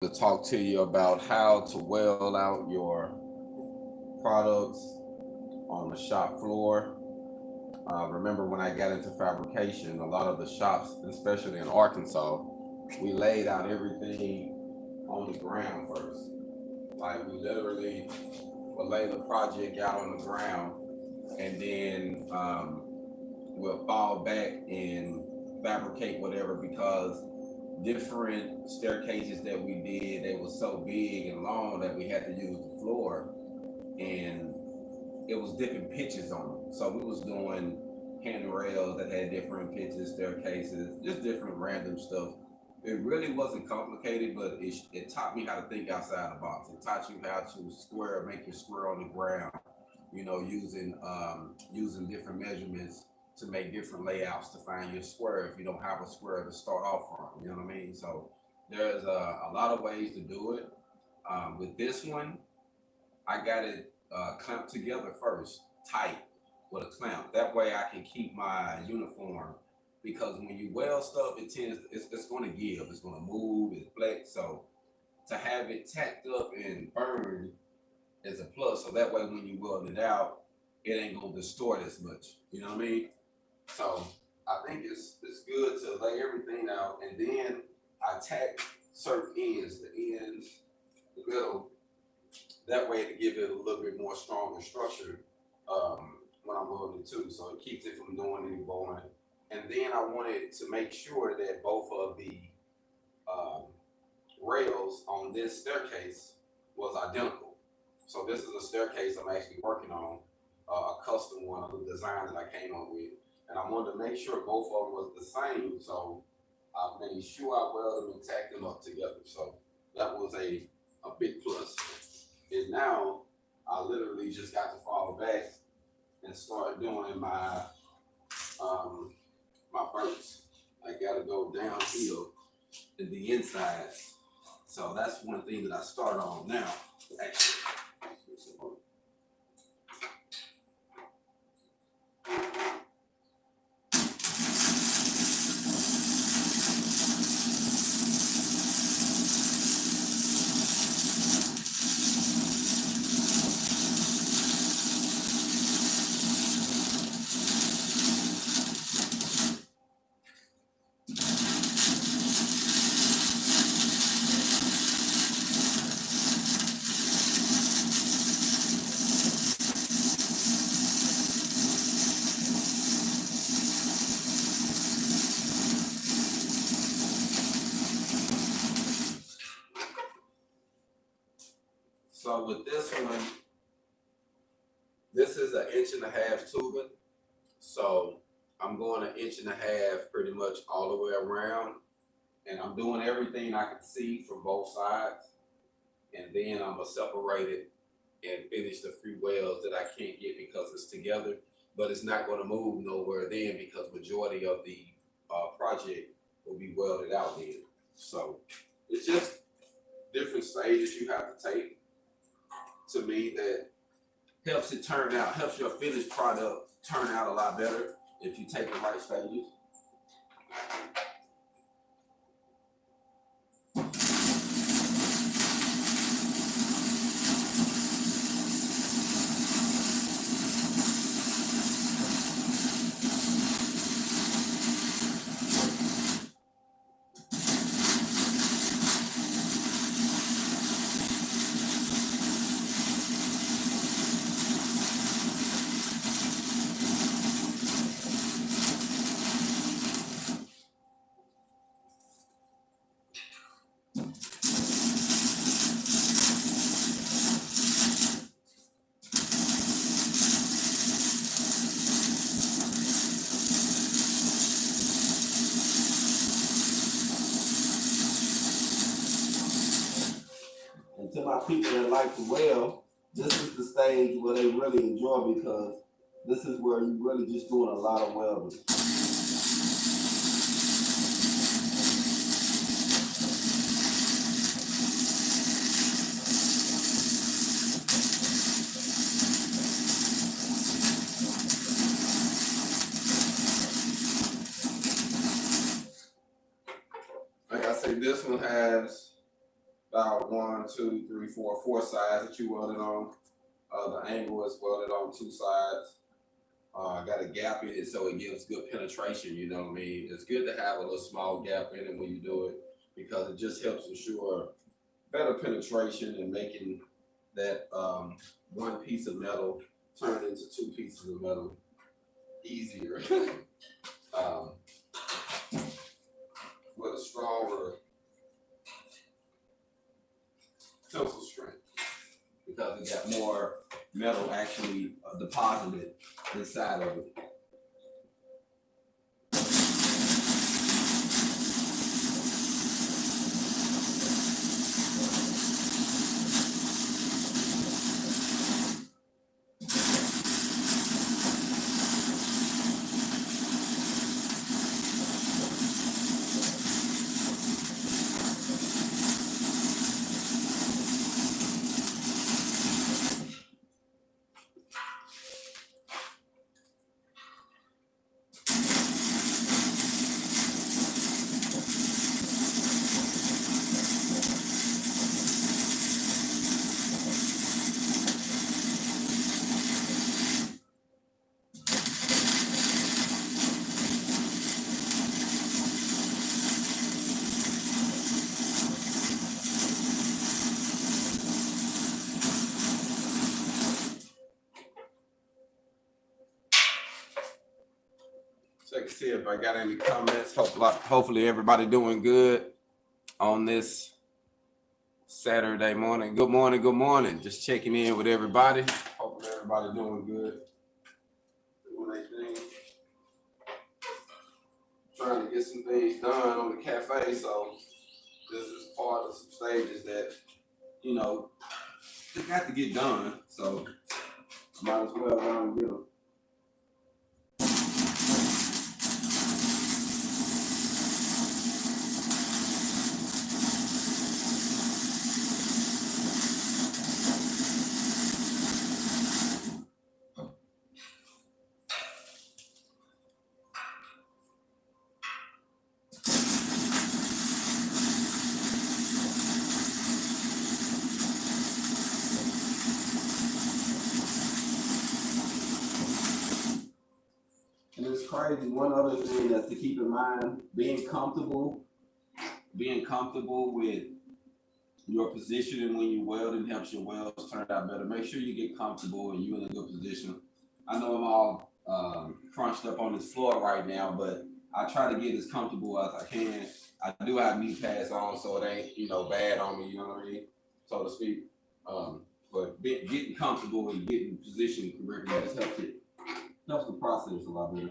to talk to you about how to weld out your products on the shop floor. Remember when I got into fabrication, a lot of the shops, especially in Arkansas, we laid out everything on the ground first. Like we literally would lay the project out on the ground and then we'll fall back and fabricate whatever because different staircases that we did, they were so big and long that we had to use the floor, and it was different pitches on them. So we was doing handrails that had different pitches, staircases, just different random stuff. It really wasn't complicated, but it taught me how to think outside the box. It taught you how to make your square on the ground. You know, using different measurements to make different layouts to find your square if you don't have a square to start off from. You know what I mean? So there's a lot of ways to do it. With this one, I got it clamped together first, tight with a clamp. That way I can keep my uniform because when you weld stuff, it's going to give, it's going to move, it's flex. So to have it tacked up and burned is a plus. So that way when you weld it out, it ain't going to distort as much. You know what I mean? So I think it's good to lay everything out and then I tack certain ends, the middle, that way to give it a little bit more stronger structure when I'm welding too. So it keeps it from doing any boring. And then I wanted to make sure that both of the um, rails on this staircase was identical. So this is a staircase I'm actually working on, a custom one, a design that I came up with. And I wanted to make sure both of them was the same. So I made sure I welded them and tacked them up together. So that was a big plus. And now I literally just got to fall back and start doing my my burps. I gotta go downhill in the inside. So that's one thing that I start on now. Actually. So with this one, this is an 1.5-inch tubing. So I'm going 1.5 inches pretty much all the way around. And I'm doing everything I can see from both sides. And then I'm gonna separate it and finish the few welds that I can't get because it's together. But it's not gonna move nowhere then because majority of the project will be welded out then. So it's just different stages you have to take to me that helps it turn out, helps your finished product turn out a lot better if you take the right stages. And to my people that like to weld, this is the stage where they really enjoy because this is where you really just doing a lot of welding. Like I say, this one has about 1, 2, 3, 4, 4 sides that you welded on. The angle is welded on 2 sides. Got a gap in it so it gives good penetration, you know what I mean? It's good to have a little small gap in it when you do it because it just helps ensure better penetration and making that one piece of metal turn into 2 pieces of metal easier with a stronger tensile strength because it got more metal actually deposited inside of it. Check to see if I got any comments. Hopefully everybody doing good on this Saturday morning. Good morning, good morning. Just checking in with everybody. Hopefully everybody doing good. Doing their thing. Trying to get some things done on the cafe, so this is part of some stages that, you know, they got to get done. So I might as well go and get them. And it's crazy. One other thing that's to keep in mind, being comfortable with your positioning when you welding helps your welds turn out better. Make sure you get comfortable and you're in a good position. I know I'm all crunched up on this floor right now, but I try to get as comfortable as I can. I do have knee pads on, so it ain't, you know, bad on me, you know what I mean, so to speak. But getting comfortable and getting positioned correctly just helps the process a lot better.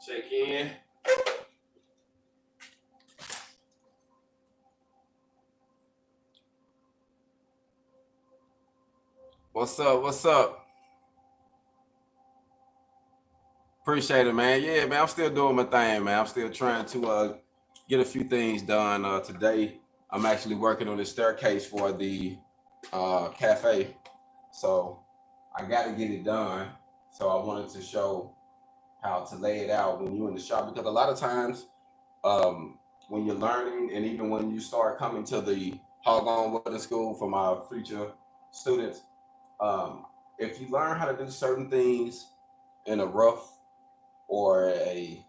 Check in. What's up? What's up? Appreciate it, man. Yeah, man, I'm still doing my thing, man. I'm still trying to get a few things done today. I'm actually working on the staircase for the cafe. So I got to get it done. So I wanted to show how to lay it out when you're in the shop, because a lot of times when you're learning, and even when you start coming to the HogOn Welding School for my future students, if you learn how to do certain things in a rough or a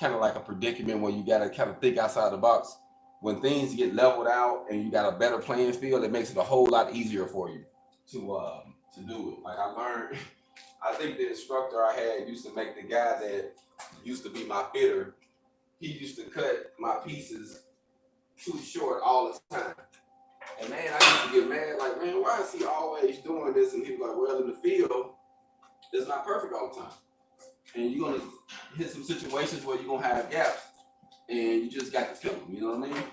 kind of like a predicament where you got to kind of think outside the box, when things get leveled out and you got a better playing field, it makes it a whole lot easier for you to do it. Like I learned, I think the instructor I had used to make the guy that used to be my fitter, he used to cut my pieces too short all the time. And man, I used to get mad, like, man, why is he always doing this? And he was like, well, in the field, it's not perfect all the time. And you're going to hit some situations where you're going to have gaps, and you just got to fill them, you know what I mean?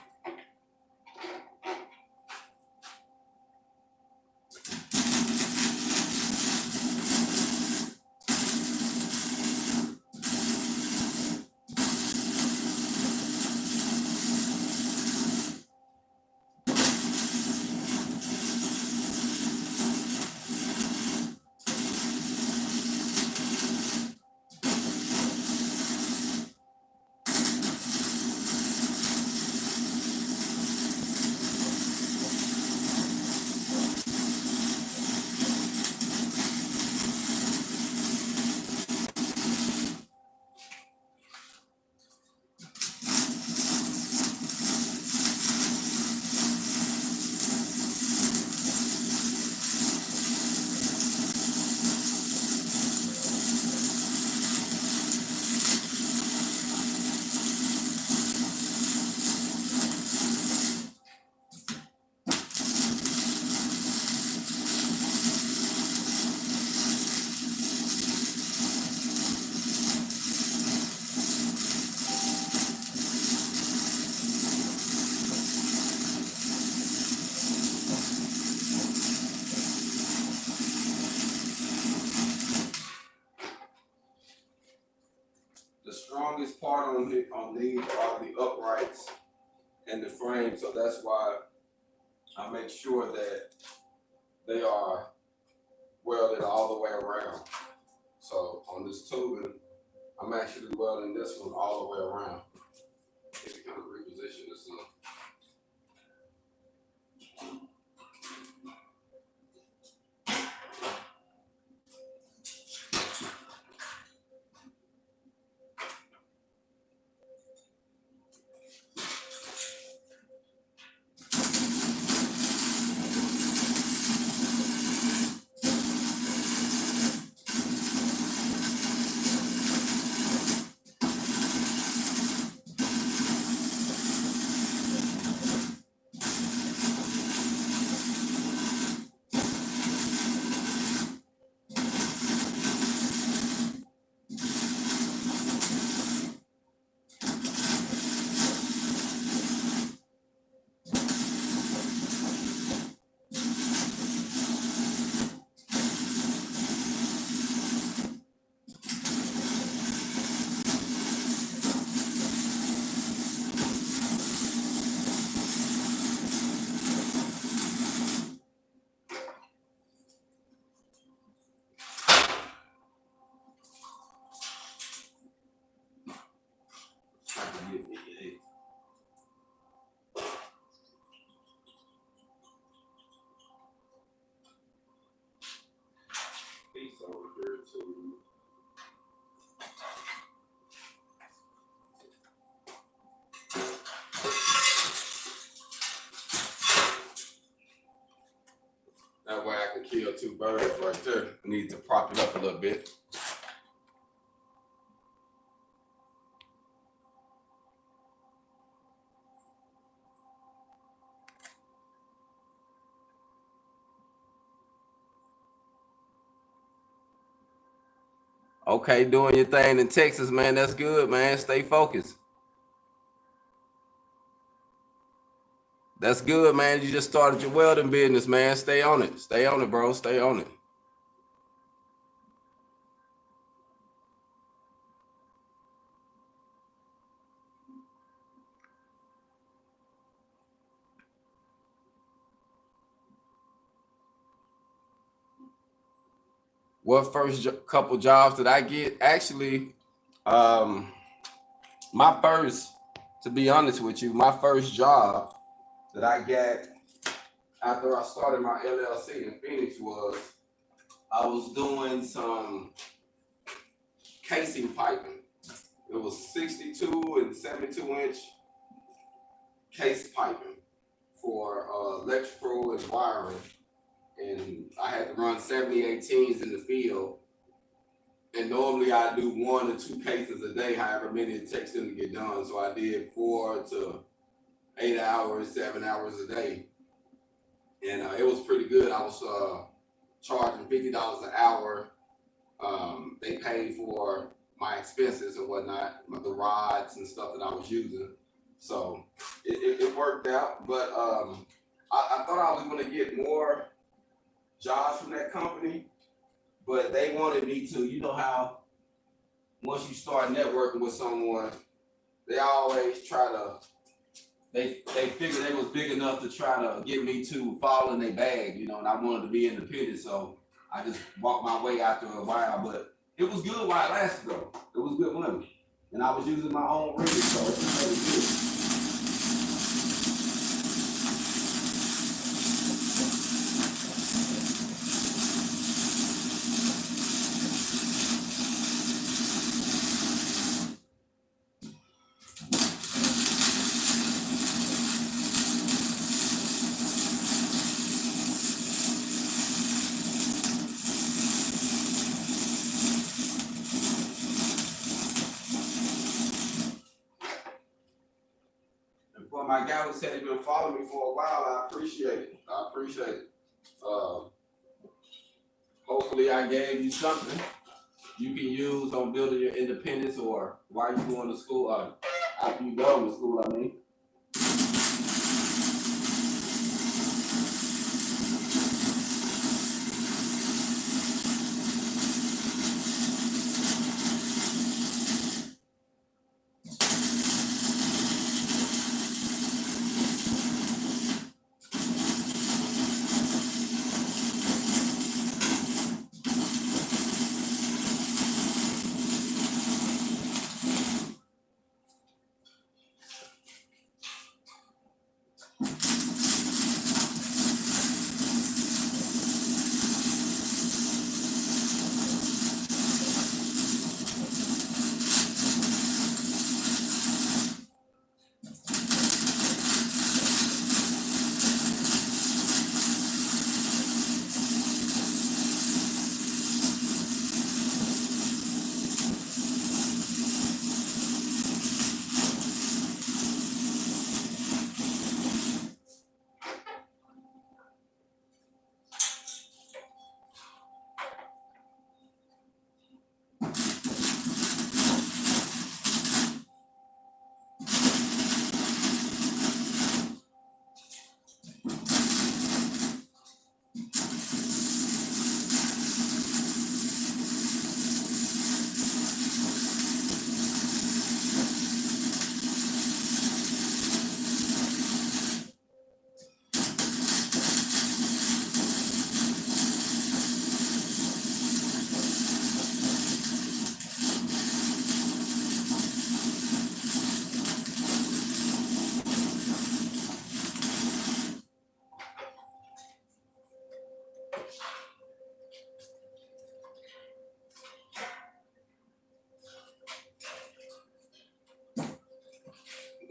The strongest part on these are the uprights and the frame, so that's why I make sure that they are welded all the way around. So on this tubing, I'm actually welding this one all the way around. If you kind of reposition this one. Piece over here too. That way I can kill two birds right there. I need to prop it up a little bit. Okay, doing your thing in Texas, man. That's good, man. Stay focused. That's good, man. You just started your welding business, man. Stay on it. Stay on it, bro. Stay on it. what first couple jobs did I get? Actually, my first, to be honest with you, my first job that I got after I started my LLC in Feniks was I was doing some casing piping. It was 62 and 72-inch case piping for electrical and wiring. And I had to run 7018s in the field. And normally I do 1 or 2 cases a day, however many it takes them to get done. So I did 4 to 8 hours, 7 hours a day. And it was pretty good. I was charging $50 an hour. They paid for my expenses and whatnot, the rods and stuff that I was using. So it worked out. But I thought I was going to get more jobs from that company, but they wanted me to, you know how once you start networking with someone, they always try to, they figured they was big enough to try to get me to fall in their bag, you know, and I wanted to be independent, so I just walked my way after a while, but it was good while it lasted though. It was good money. And I was using my own rig, so it was really good. My guy who said he's been following me for a while, I appreciate it. Hopefully I gave you something you can use on building your independence or while you're going to school, after you go to school, I mean.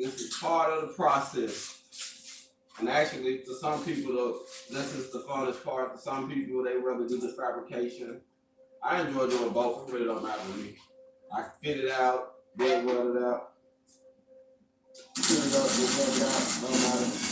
This is part of the process. And actually, to some people, this is the funnest part. To some people, they rather do the fabrication. I enjoy doing both. It really don't matter to me. I can fit it out, get weld it out, fit it up, get weld it out, don't matter.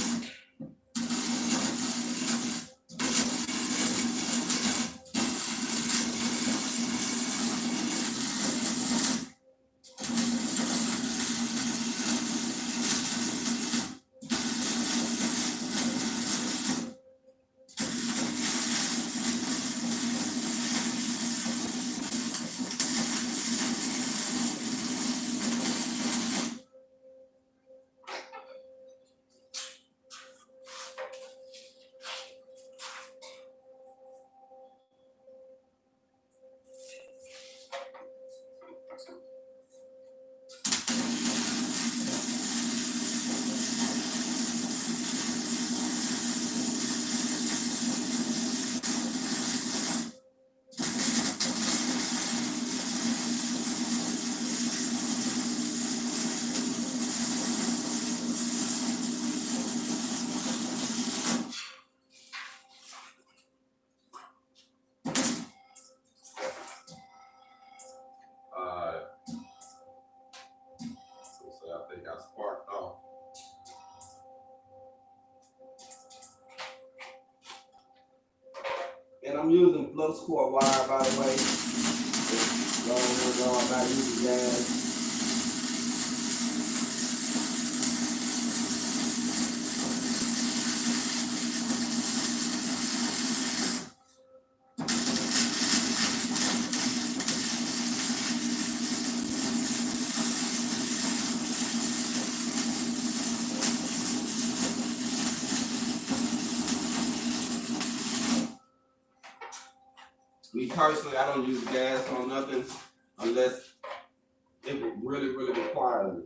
And I'm using flux core wire, by the way. I'm not using gas. Me personally, I don't use gas on nothing unless it really requires it.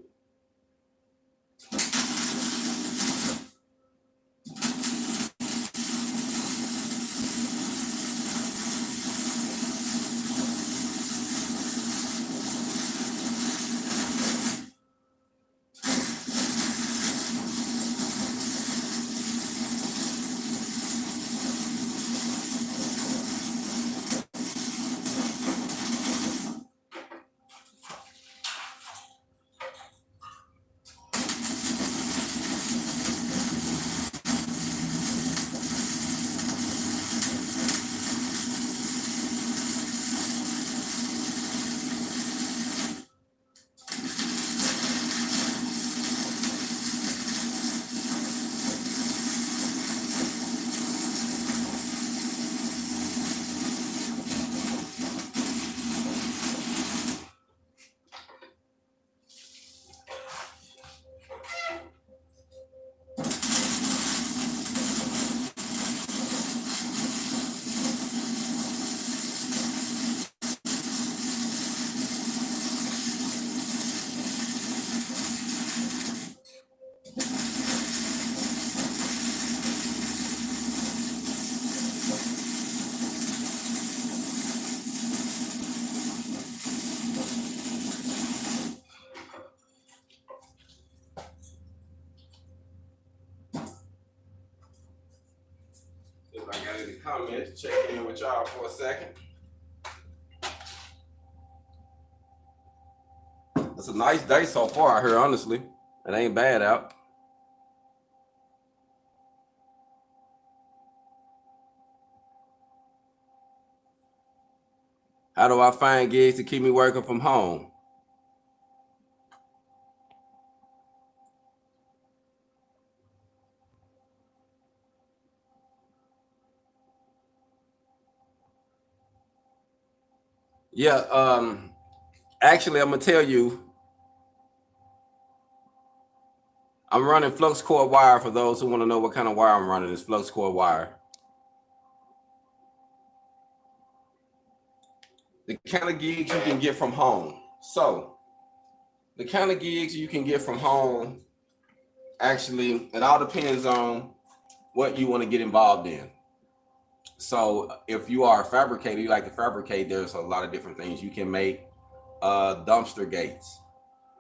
If I got any comments, check in with y'all for a second. It's a nice day so far out here, honestly. It ain't bad out. How do I find gigs to keep me working from home? Yeah, actually, I'm gonna tell you, I'm running flux core wire for those who want to know what kind of wire I'm running. It's flux core wire. The kind of gigs you can get from home. So, the kind of gigs you can get from home, actually, it all depends on what you want to get involved in. So, if you are a fabricator, you like to fabricate, there's a lot of different things. You can make dumpster gates.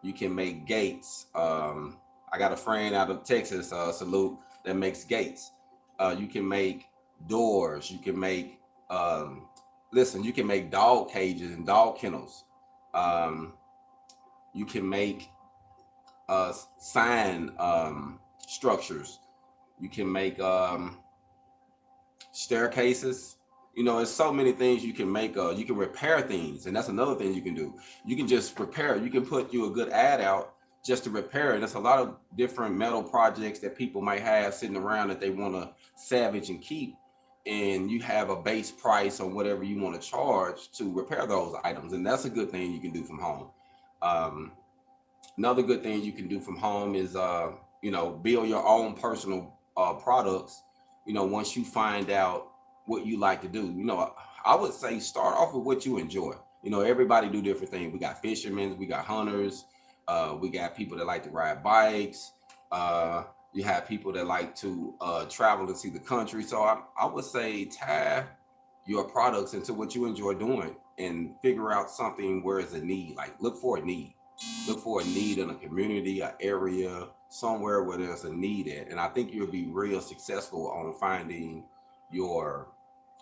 You can make gates. I got a friend out of Texas, salute, that makes gates. You can make doors. You can make, you can make dog cages and dog kennels. You can make sign structures. You can make staircases. You know, there's so many things you can make. You can repair things, and that's another thing you can do. You can just repair. You can put you a good ad out just to repair. And there's a lot of different metal projects that people might have sitting around that they want to salvage and keep. And you have a base price on whatever you want to charge to repair those items. And that's a good thing you can do from home. Another good thing you can do from home is, build your own personal products. Once you find out what you like to do, I would say start off with what you enjoy. Everybody do different things. We got fishermen, we got hunters, we got people that like to ride bikes. You have people that like to travel and see the country. So I would say tie your products into what you enjoy doing and figure out something where it's a need. Like look for a need. Look for a need in a community, an area, somewhere where there's a need at. And I think you'll be real successful on finding your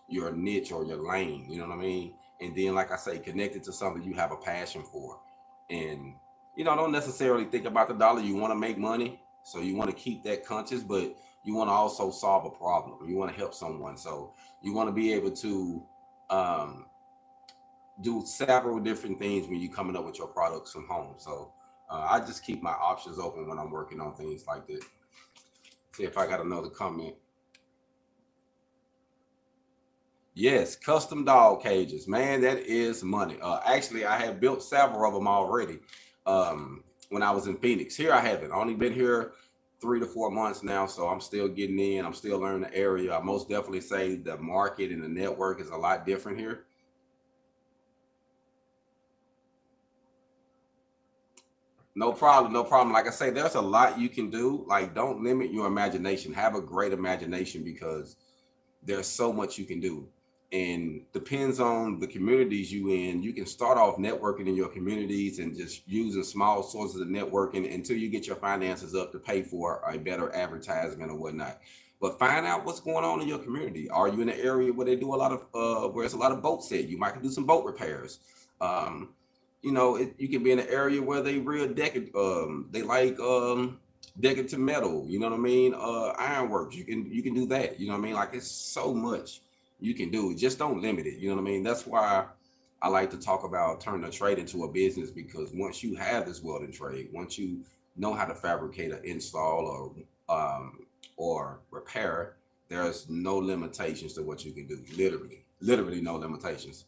niche or your lane, you know what I mean? And then, like I say, connect it to something you have a passion for. And don't necessarily think about the dollar. You want to make money, so you want to keep that conscious, but you want to also solve a problem. You want to help someone. So you want to be able to um, do several different things when you're coming up with your products from home. So I just keep my options open when I'm working on things like that. See if I got another comment. Yes, custom dog cages, man, that is money. Actually, I have built several of them already. When I was in Phoenix, here I haven't. Only been here 3 to 4 months now, so I'm still getting in. I'm still learning the area. I most definitely say the market and the network is a lot different here. No problem, no problem. Like I say, there's a lot you can do. Like, don't limit your imagination. Have a great imagination because there's so much you can do, and depends on the communities you in. You can start off networking in your communities and just using small sources of networking until you get your finances up to pay for a better advertisement or whatnot. But find out what's going on in your community. Are you in an area where they do a lot of where it's a lot of boat set? You might can do some boat repairs. um you can be in an area where they real they like decorative metal, you know what I mean? Ironworks, you can do that, you know what I mean? Like, it's so much you can do. Just don't limit it, you know what I mean? That's why I like to talk about turning a trade into a business, because once you have this welding trade, once you know how to fabricate or install or repair, there's no limitations to what you can do. Literally no limitations.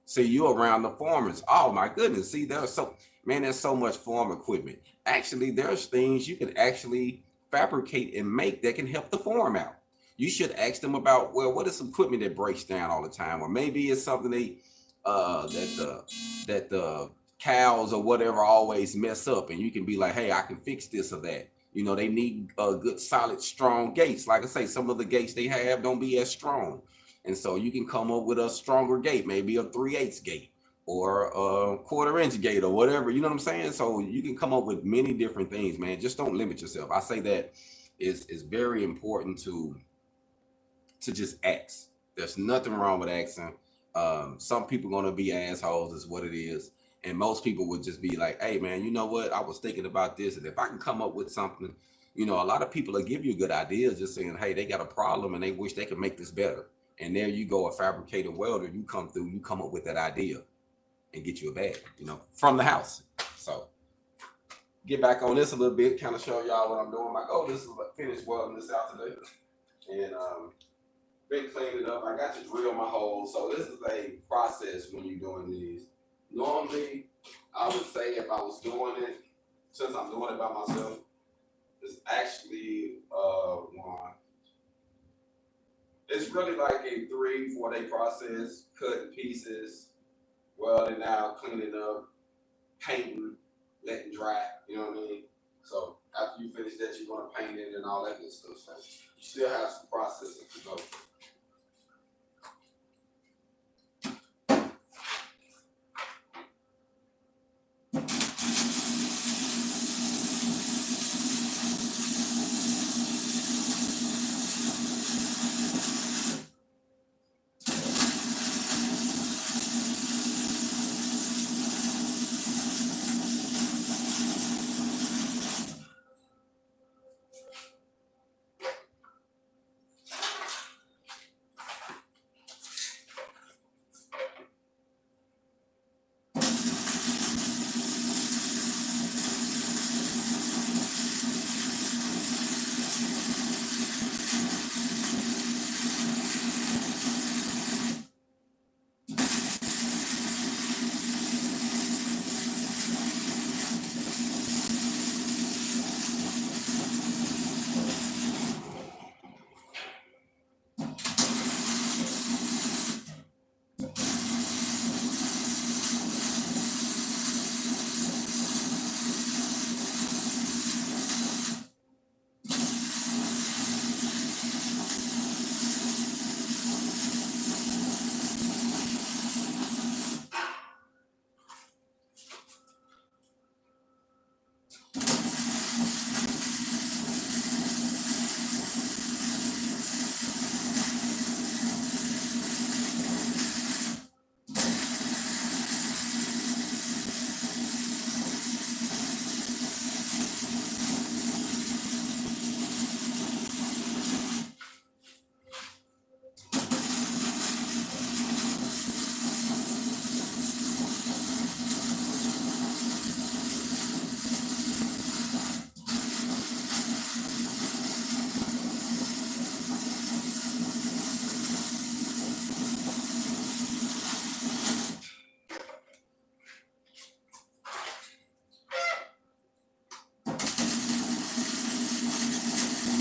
See, you around the farmers. Oh my goodness. See, there's so much farm equipment. Actually, there's things you can actually fabricate and make that can help the farm out. You should ask them about, well, what is some equipment that breaks down all the time? Or maybe it's something that the cows or whatever always mess up, and you can be like, hey, I can fix this or that. They need good, solid, strong gates. Like I say, some of the gates they have don't be as strong. And so you can come up with a stronger gate, maybe a 3/8 gate or a 1/4 inch gate or whatever. You know what I'm saying? So you can come up with many different things, man. Just don't limit yourself. I say that is very important to just ask. There's nothing wrong with asking. Some people gonna be assholes, is what it is. And most people would just be like, hey man, you know what? I was thinking about this, and if I can come up with something, a lot of people will give you good ideas, just saying, hey, they got a problem and they wish they could make this better. And there you go, a fabricated welder, you come through, you come up with that idea and get you a bag, from the house. So get back on this a little bit, kind of show y'all what I'm doing. My goal is to finish welding this out today. And been cleaning it up. I got to drill my holes. So this is a process when you're doing these. Normally, I would say if I was doing it, since I'm doing it by myself, it's actually one. It's really like a 3-4 day process, cutting pieces, welding out, cleaning up, painting, letting dry, you know what I mean? So after you finish that, you're gonna paint it and all that good stuff. So you still have some processing to go.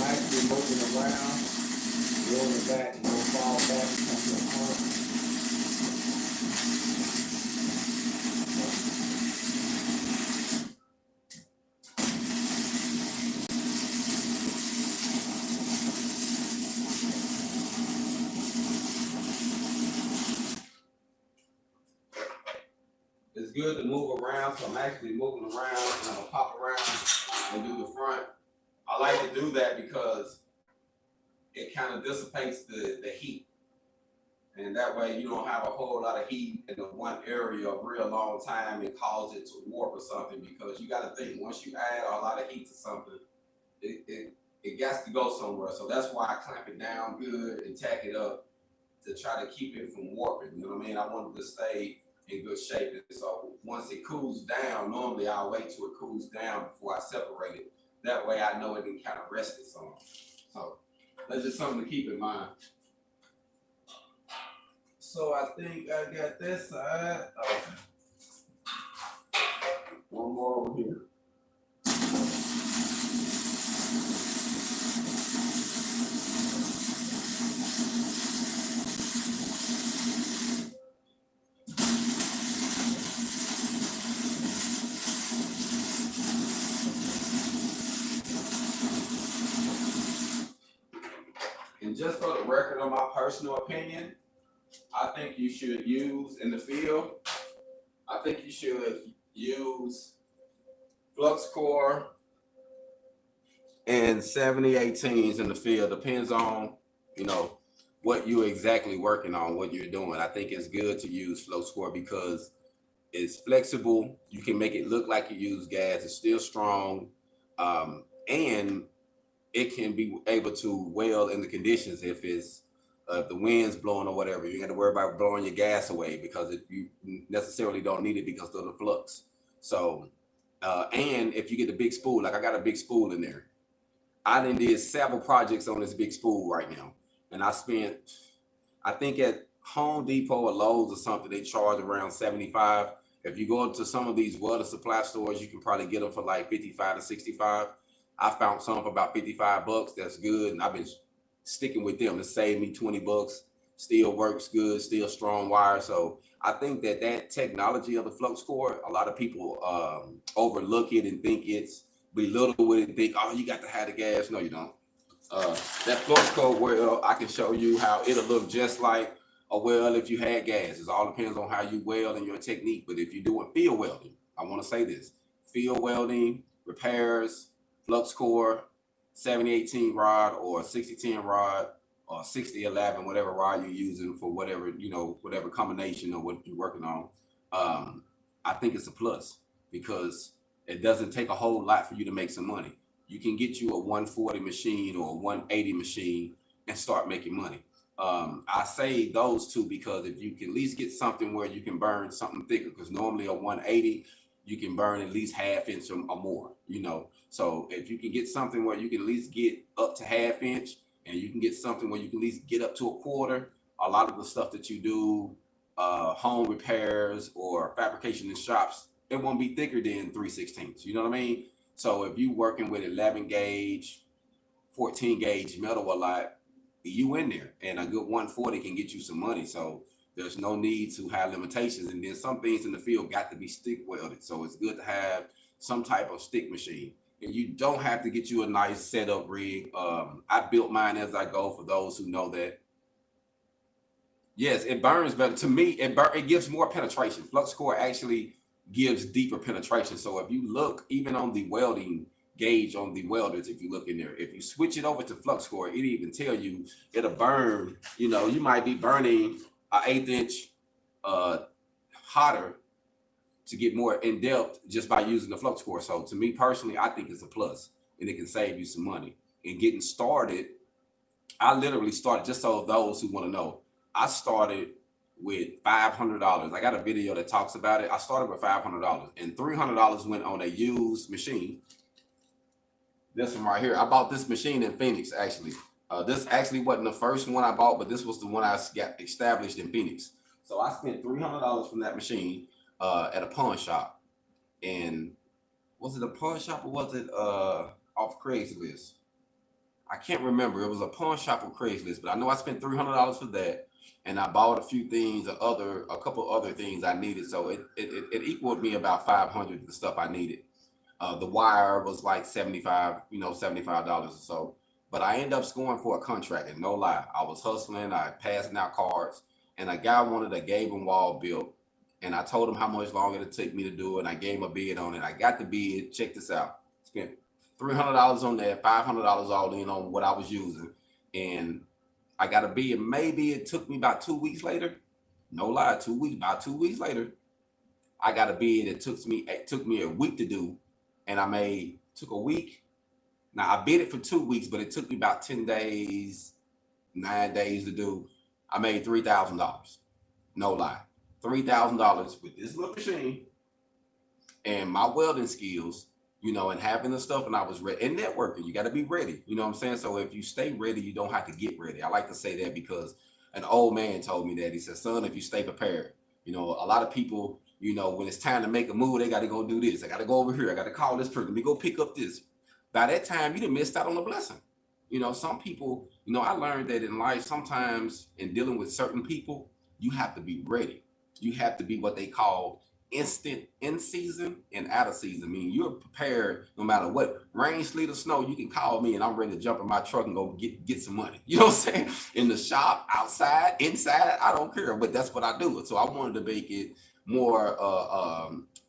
actually moving around, rolling back, and gonna fall back and come to the front. It's good to move around, so I'm actually moving around and I'm gonna pop around and do the front. I like to do that because it kind of dissipates the heat. And that way you don't have a whole lot of heat in the one area a real long time and cause it to warp or something, because you got to think, once you add a lot of heat to something, it got to go somewhere. So that's why I clamp it down good and tack it up to try to keep it from warping. You know what I mean? I want it to stay in good shape. And so once it cools down, normally I'll wait till it cools down before I separate it. That way I know it can kind of rest it some. So that's just something to keep in mind. So I think I got this side. Okay. One more over here. And just for the record, on my personal opinion, I think you should use in the field, I think you should use flux core and 7018s in the field. Depends on, you know, what you're exactly working on, what you're doing. I think it's good to use flux core because it's flexible. You can make it look like you use gas. It's still strong. And it can be able to weld in the conditions if it's the wind's blowing or whatever. You got to worry about blowing your gas away because you necessarily don't need it because of the flux. So, and if you get the big spool, like I got a big spool in there. I done did several projects on this big spool right now. And I spent, I think at Home Depot or Lowe's or something, they charge around 75. If you go to some of these welder supply stores, you can probably get them for like 55 to 65. I found some for about 55 bucks. That's good. And I've been sticking with them. It saved me 20 bucks. Still works good, still strong wire. So I think that technology of the flux core, a lot of people overlook it and think it's belittle with it and think, oh, you got to have the gas. No, you don't. That flux core weld, I can show you how it'll look just like a weld if you had gas. It all depends on how you weld and your technique. But if you're doing field welding, I want to say this, field welding, repairs, flux core, 7018 rod or 6010 rod or 6011, whatever rod you're using for whatever, you know, whatever combination of what you're working on. I think it's a plus because it doesn't take a whole lot for you to make some money. You can get you a 140 machine or a 180 machine and start making money. I say those two because if you can at least get something where you can burn something thicker, because normally a 180, you can burn at least ½ inch or more, you know. So if you can get something where you can at least get up to ½ inch and you can get something where you can at least get up to a quarter, a lot of the stuff that you do, home repairs or fabrication in shops, it won't be thicker than 3/16. You know what I mean? So if you working with 11 gauge, 14 gauge metal a lot, you in there, and a good 140 can get you some money. So there's no need to have limitations. And then some things in the field got to be stick welded. So it's good to have some type of stick machine. And you don't have to get you a nice setup rig. I built mine as I go for those who know that. Yes, it burns better. To me, it gives more penetration. Flux core actually gives deeper penetration. So if you look, even on the welding gauge on the welders, if you look in there, if you switch it over to flux core, it even tell you it'll burn, you know, you might be burning an 1/8 inch hotter to get more in depth just by using the flux core. So to me personally, I think it's a plus and it can save you some money. And getting started, I literally started, just so those who want to know, I started with $500. I got a video that talks about it. I started with $500 and $300 went on a used machine. This one right here. I bought this machine in Feniks, actually. This actually wasn't the first one I bought, but this was the one I got established in Feniks. So I spent $300 from that machine at a pawn shop. And was it a pawn shop or was it off Craigslist? I can't remember. It was a pawn shop or Craigslist, but I know I spent $300 for that, and I bought a few things, a couple other things I needed. So it equaled me about 500 the stuff I needed. The wire was like 75, $75 or so. But I ended up scoring for a contract, and no lie, I was hustling, I passing out cards, and a guy wanted a gable wall built, and I told him how much longer it took me to do it, and I gave him a bid on it. I got the bid. Check this out. Spent $300 on that, $500 all in on what I was using, and I got a bid. Maybe it took me about 2 weeks later. No lie, 2 weeks. About 2 weeks later, I got a bid. It took me a week to do, and took a week. Now I bid it for 2 weeks, but it took me about 10 days, 9 days to do. I made $3,000. No lie, $3,000 with this little machine and my welding skills, and having the stuff, and I was ready. And networking, you got to be ready. You know what I'm saying? So if you stay ready, you don't have to get ready. I like to say that because an old man told me that. He said, son, if you stay prepared, a lot of people, when it's time to make a move, they got to go do this. I got to go over here. I got to call this person. Let me go pick up this. By that time, you done missed out on a blessing. Some people, I learned that in life, sometimes in dealing with certain people, you have to be ready. You have to be what they call instant in season and out of season. Meaning you're prepared no matter what. Rain, sleet, or snow, you can call me and I'm ready to jump in my truck and go get some money. You know what I'm saying? In the shop, outside, inside, I don't care. But that's what I do. So I wanted to make it more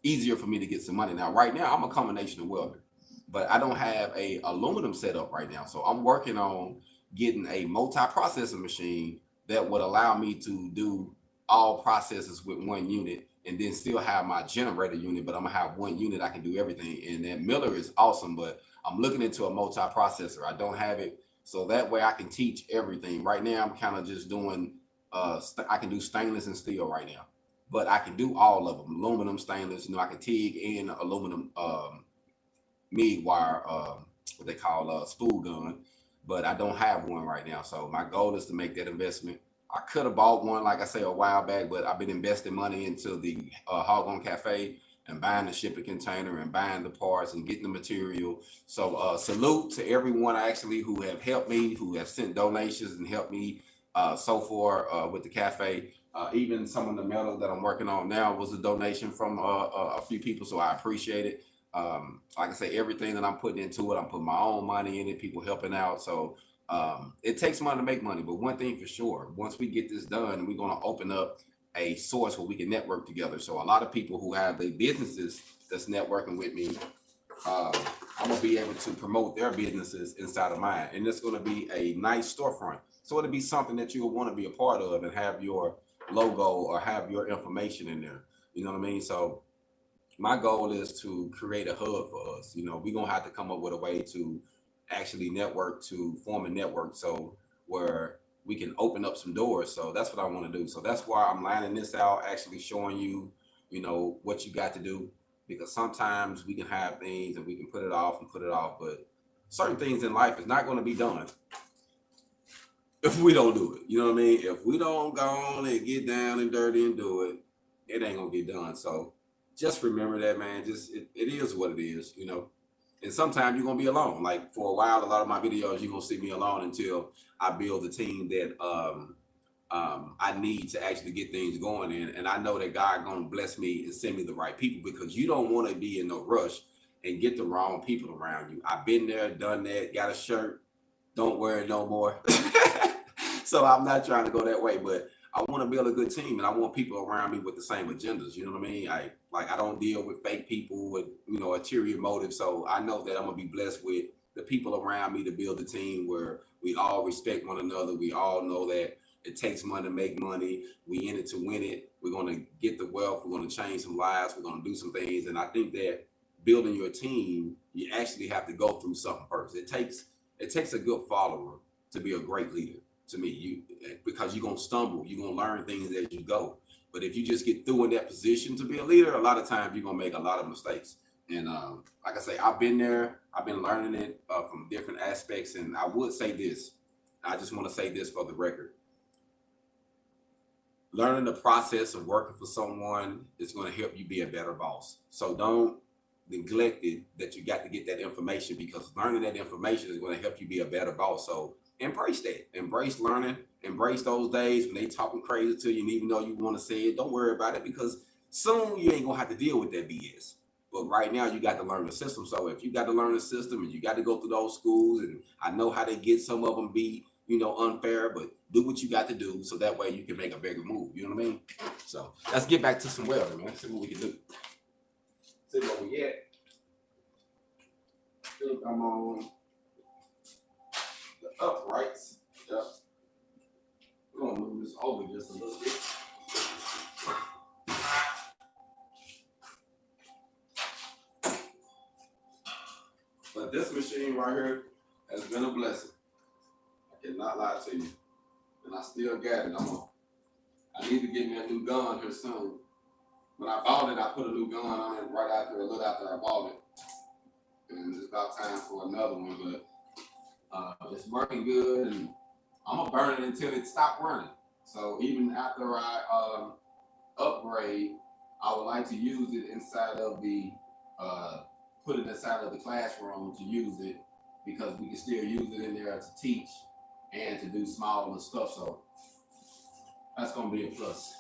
easier for me to get some money. Now, right now, I'm a combination of welder, but I don't have a aluminum setup right now. So I'm working on getting a multi-processing machine that would allow me to do all processes with one unit and then still have my generator unit, but I'm gonna have one unit I can do everything. And that miller is awesome, but I'm looking into a multi-processor. I don't have it, so that way I can teach everything. Right now, I'm kind of just doing, I can do stainless and steel right now, but I can do all of them, aluminum, stainless. I can TIG and aluminum MIG wire, what they call spool gun, but I don't have one right now. So my goal is to make that investment. I could have bought one, like I say, a while back, but I've been investing money into the HogOn Cafe and buying the shipping container and buying the parts and getting the material. So salute to everyone actually who have helped me, who have sent donations and helped me so far with the cafe. Even some of the metal that I'm working on now was a donation from a few people, so I appreciate it. Like I say, everything that I'm putting into it, I'm putting my own money in it, people helping out. So it takes money to make money, but one thing for sure, once we get this done, we're going to open up a source where we can network together. So a lot of people who have their businesses that's networking with me, I'm going to be able to promote their businesses inside of mine. And it's going to be a nice storefront. So it'll be something that you'll want to be a part of and have your logo or have your information in there. You know what I mean? So my goal is to create a hub for us. We're going to have to come up with a way to actually to form a network, so where we can open up some doors. So that's what I want to do. So that's why I'm lining this out, actually showing you, what you got to do, because sometimes we can have things and we can put it off, but certain things in life is not going to be done if we don't do it. You know what I mean? If we don't go on and get down and dirty and do it, it ain't gonna get done. So just remember that, man. It is what it is, And sometimes you're gonna be alone. Like for a while, a lot of my videos, you're gonna see me alone until I build a team that I need to actually get things going in. And I know that God gonna bless me and send me the right people, because you don't want to be in no rush and get the wrong people around you. I've been there, done that, got a shirt, don't wear it no more. So I'm not trying to go that way, but I want to build a good team, and I want people around me with the same agendas. You know what I mean? I don't deal with fake people with, ulterior motives. So I know that I'm gonna be blessed with the people around me to build a team where we all respect one another. We all know that it takes money to make money. We in it to win it. We're gonna get the wealth. We're gonna change some lives. We're gonna do some things. And I think that building your team, you actually have to go through something first. It takes a good follower to be a great leader. To me, because you're gonna stumble, you're gonna learn things as you go. But if you just get through in that position to be a leader, a lot of times you're gonna make a lot of mistakes. And like I say, I've been there, I've been learning it from different aspects. And I would say this, I just want to say this for the record: learning the process of working for someone is going to help you be a better boss. So don't neglected that you got to get that information, because learning that information is going to help you be a better boss. So embrace that. Embrace learning. Embrace those days when they talking crazy to you, and even though you want to say it, don't worry about it, because soon you ain't gonna have to deal with that BS. But right now you got to learn the system. So if you got to learn the system and you got to go through those schools, and I know how they get some of them be, unfair, but do what you got to do so that way you can make a bigger move. You know what I mean? So let's get back to some welding, man. See what we can do. See where we at. I think I'm on the uprights. Yep. We're gonna move this over just a little bit. But this machine right here has been a blessing. I cannot lie to you. And I still got it. I need to get me a new gun here soon. When I bought it, I put a new gun on it right after, a little after I bought it. And it's about time for another one, but it's working good, and I'm gonna burn it until it stops running. So even after I upgrade, I would like to use it inside of the, put it inside of the classroom to use it, because we can still use it in there to teach and to do smaller stuff. So that's gonna be a plus.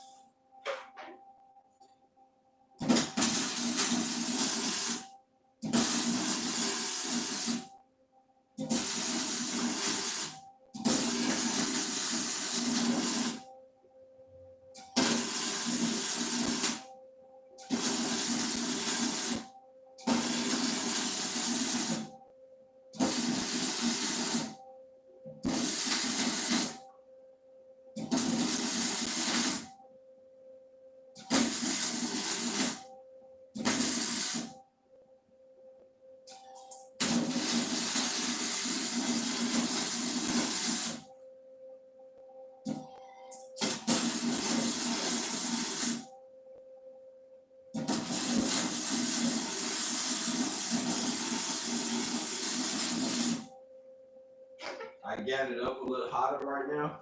I got it up a little hotter right now,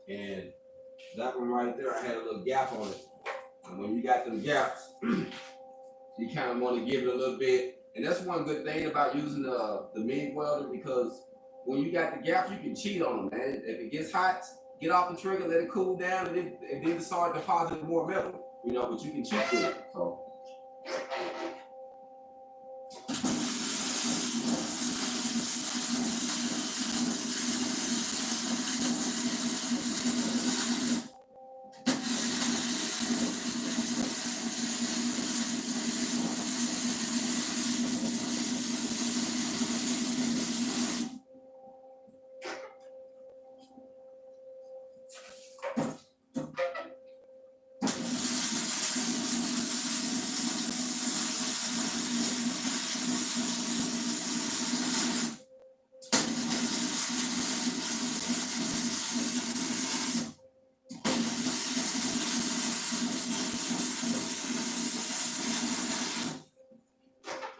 and that one right there, I had a little gap on it. And when you got them gaps, you kind of want to give it a little bit. And that's one good thing about using the MIG welder, because when you got the gaps, you can cheat on them, man. If it gets hot, get off the trigger, let it cool down, and then start depositing more metal, but you can cheat with it. So.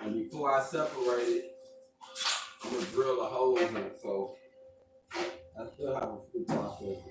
And before I separate it, I'm gonna drill a hole in it, so I still have a few processes.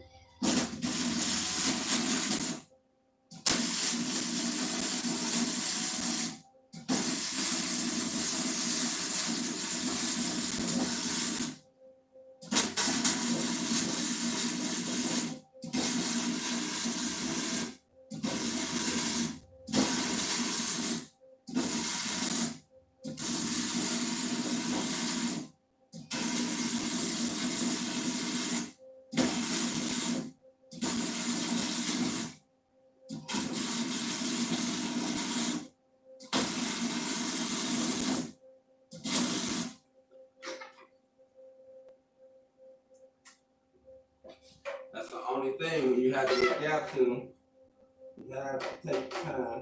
That's the only thing when you have to adapt to, you have to take time.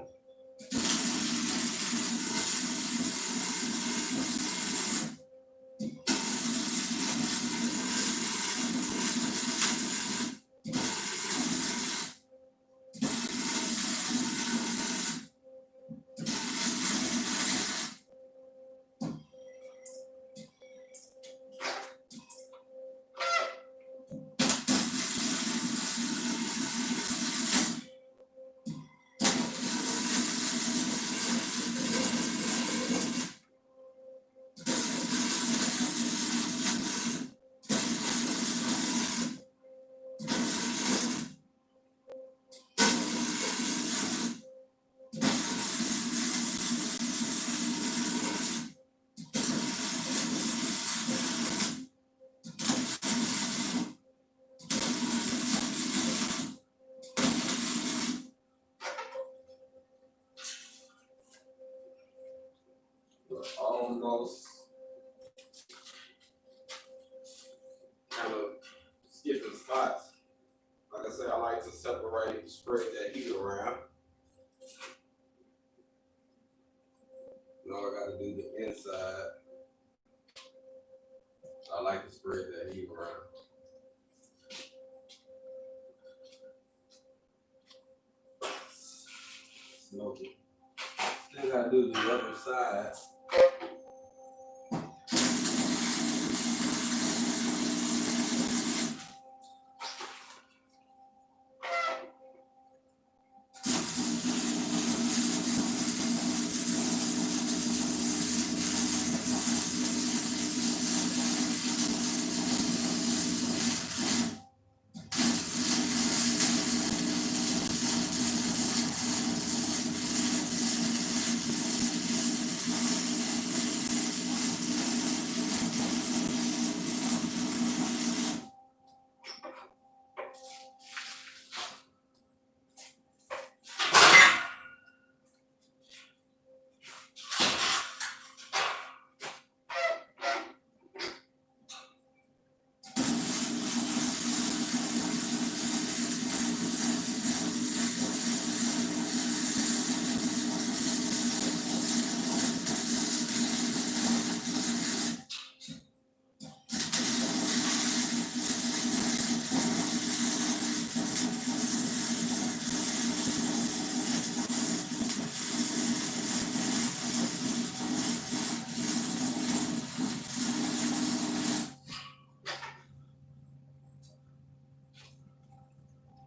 most kind of skipping spots. Like I said, I like to separate, spread that heat around. Now I got to do the inside. I like to spread that heat around. Smoky. Still got to do the other side.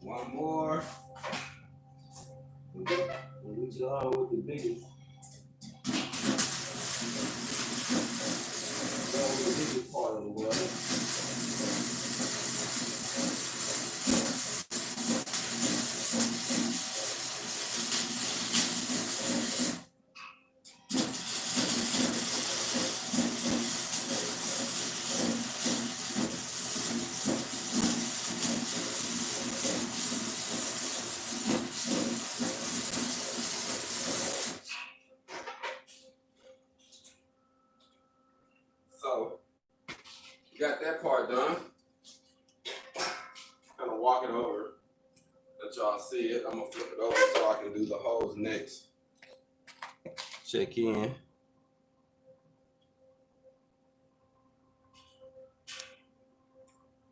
One more. And we done with the biggest. Done with the biggest part of the weld. So, got that part done. Kind of walk it over, let y'all see it. I'm gonna flip it over so I can do the hose next. Check in.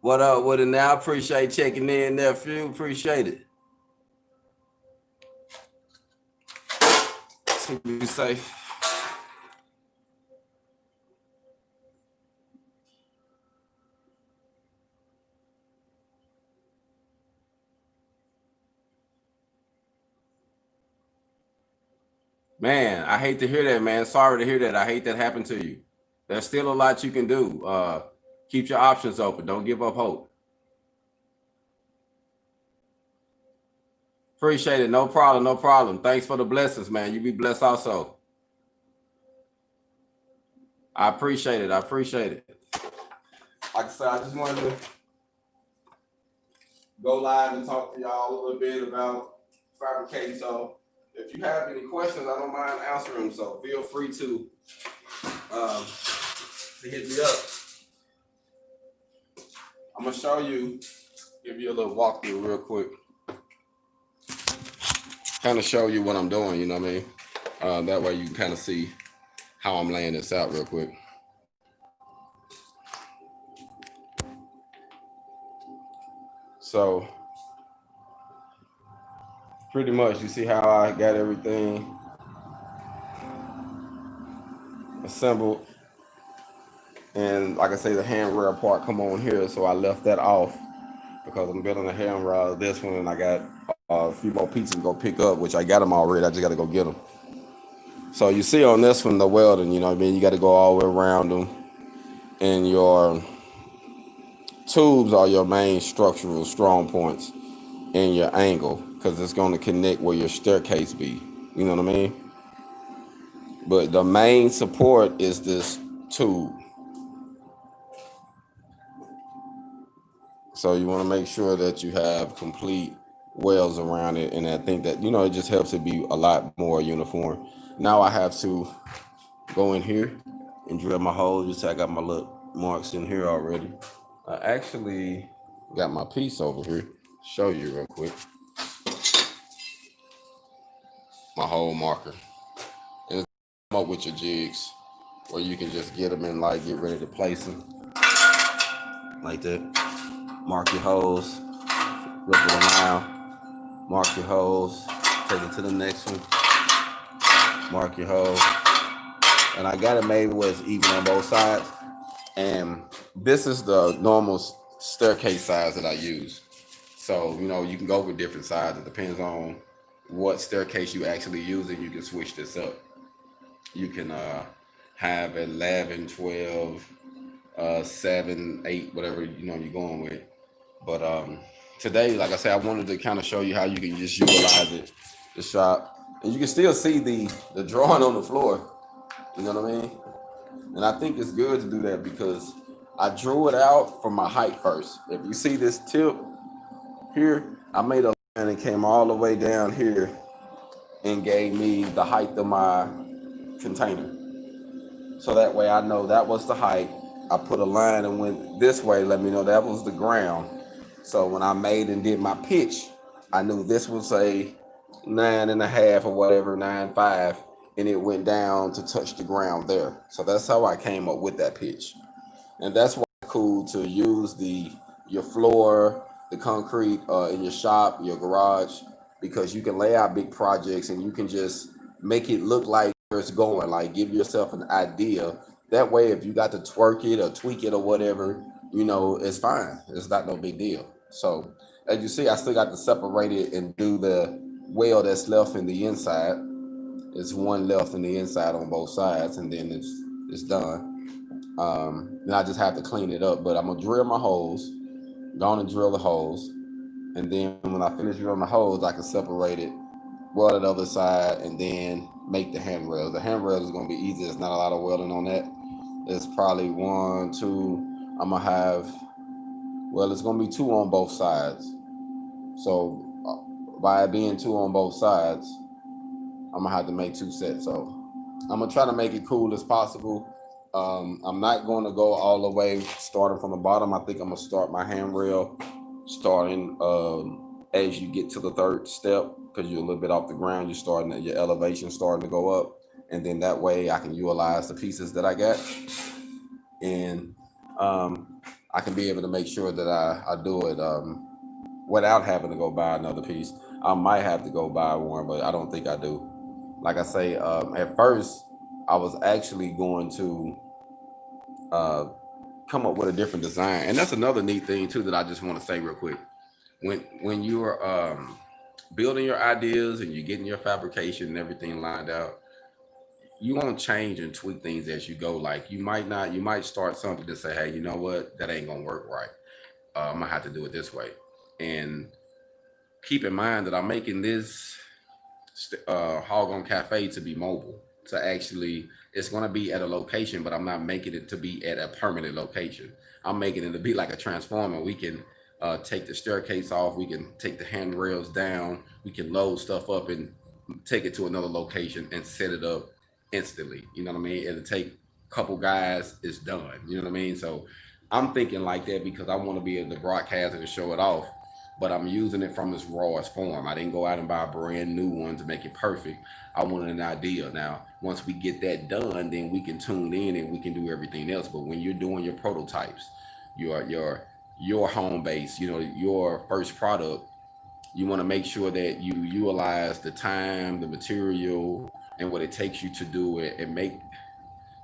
What up with it now? Appreciate checking in, nephew. Appreciate it. See what you say. Man, I hate to hear that, man. Sorry to hear that. I hate that happened to you. There's still a lot you can do. Keep your options open. Don't give up hope. Appreciate it. No problem. No problem. Thanks for the blessings, man. You be blessed also. I appreciate it. I appreciate it. Like I said, I just wanted to go live and talk to y'all a little bit about fabricating. So if you have any questions, I don't mind answering them. So feel free to hit me up. I'm gonna show you, give you a little walkthrough real quick. Kind of show you what I'm doing, you know what I mean? That way you can kind of see how I'm laying this out real quick. So pretty much you see how I got everything assembled. And like I say, the handrail part come on here, so I left that off because I'm building a handrail this one, and I got a few more pieces to go pick up, which I got them already. I just got to go get them. So you see on this one, the welding, you know what I mean? You got to go all the way around them. And your tubes are your main structural strong points in your angle, because it's going to connect where your staircase be. You know what I mean? But the main support is this tube. So you want to make sure that you have complete welds around it. And I think that, you know, it just helps it be a lot more uniform. Now I have to go in here and drill my holes. You see I got my little marks in here already. I actually got my piece over here. Show you real quick. My hole marker. And it's come up with your jigs where you can just get them and like get ready to place them. Like that. Mark your holes. Flip it around. Mark your holes. Take it to the next one. Mark your holes. And I got it made where it's even on both sides. And this is the normal staircase size that I use. So, you know, you can go with different sizes. It depends on what staircase you actually use, and you can switch this up. You can have 11, 12, 7, 8, whatever, you know, you're going with. But today, like I said, I wanted to kind of show you how you can just utilize it, the shop. And you can still see the drawing on the floor. You know what I mean? And I think it's good to do that because I drew it out from my height first. If you see this tip here, I made a line and came all the way down here and gave me the height of my container. So that way I know that was the height. I put a line and went this way, let me know that was the ground. So when I made and did my pitch, I knew this was a 9.5 or whatever, 9.5, and it went down to touch the ground there. So that's how I came up with that pitch. And that's why it's cool to use your floor, the concrete in your shop, your garage, because you can lay out big projects and you can just make it look like where it's going, like give yourself an idea. That way, if you got to twerk it or tweak it or whatever, you know, it's fine. It's not no big deal. So as you see, I still got to separate it and do the weld that's left in the inside. It's one left in the inside on both sides, and then it's done. And I just have to clean it up. But I'm gonna drill my holes, go on and drill the holes, and then when I finish drilling the holes, I can separate it, weld the other side, and then make the handrails. The handrails is gonna be easy. There's not a lot of welding on that. It's probably 1, 2. I'm gonna have, well, it's gonna be 2 on both sides. So by it being 2 on both sides, I'm gonna have to make 2 sets. So I'm gonna try to make it cool as possible. I'm not going to go all the way starting from the bottom. I think I'm gonna start my handrail starting as you get to the 3rd step, because you're a little bit off the ground. You're starting at your elevation starting to go up, and then that way I can utilize the pieces that I got, and I can be able to make sure that I do it without having to go buy another piece. I might have to go buy one, but I don't think I do. Like I say, at first I was actually going to come up with a different design, and that's another neat thing too that I just want to say real quick. When you're building your ideas and you're getting your fabrication and everything lined out, you want to change and tweak things as you go. Like you might start something to say, hey, you know what, that ain't gonna work right. I'm gonna have to do it this way. And keep in mind that I'm making this HogOn Cafe to be mobile. To actually, it's going to be at a location, but I'm not making it to be at a permanent location. I'm making it to be like a transformer. We can take the staircase off. We can take the handrails down. We can load stuff up and take it to another location and set it up instantly. You know what I mean? It'll take a couple guys. It's done. You know what I mean? So I'm thinking like that because I want to be able to broadcast it and show it off, but I'm using it from its rawest form. I didn't go out and buy a brand new one to make it perfect. I wanted an idea. Now, once we get that done, then we can tune in and we can do everything else. But when you're doing your prototypes, your home base, you know, your first product, you want to make sure that you utilize the time, the material, and what it takes you to do it, and make,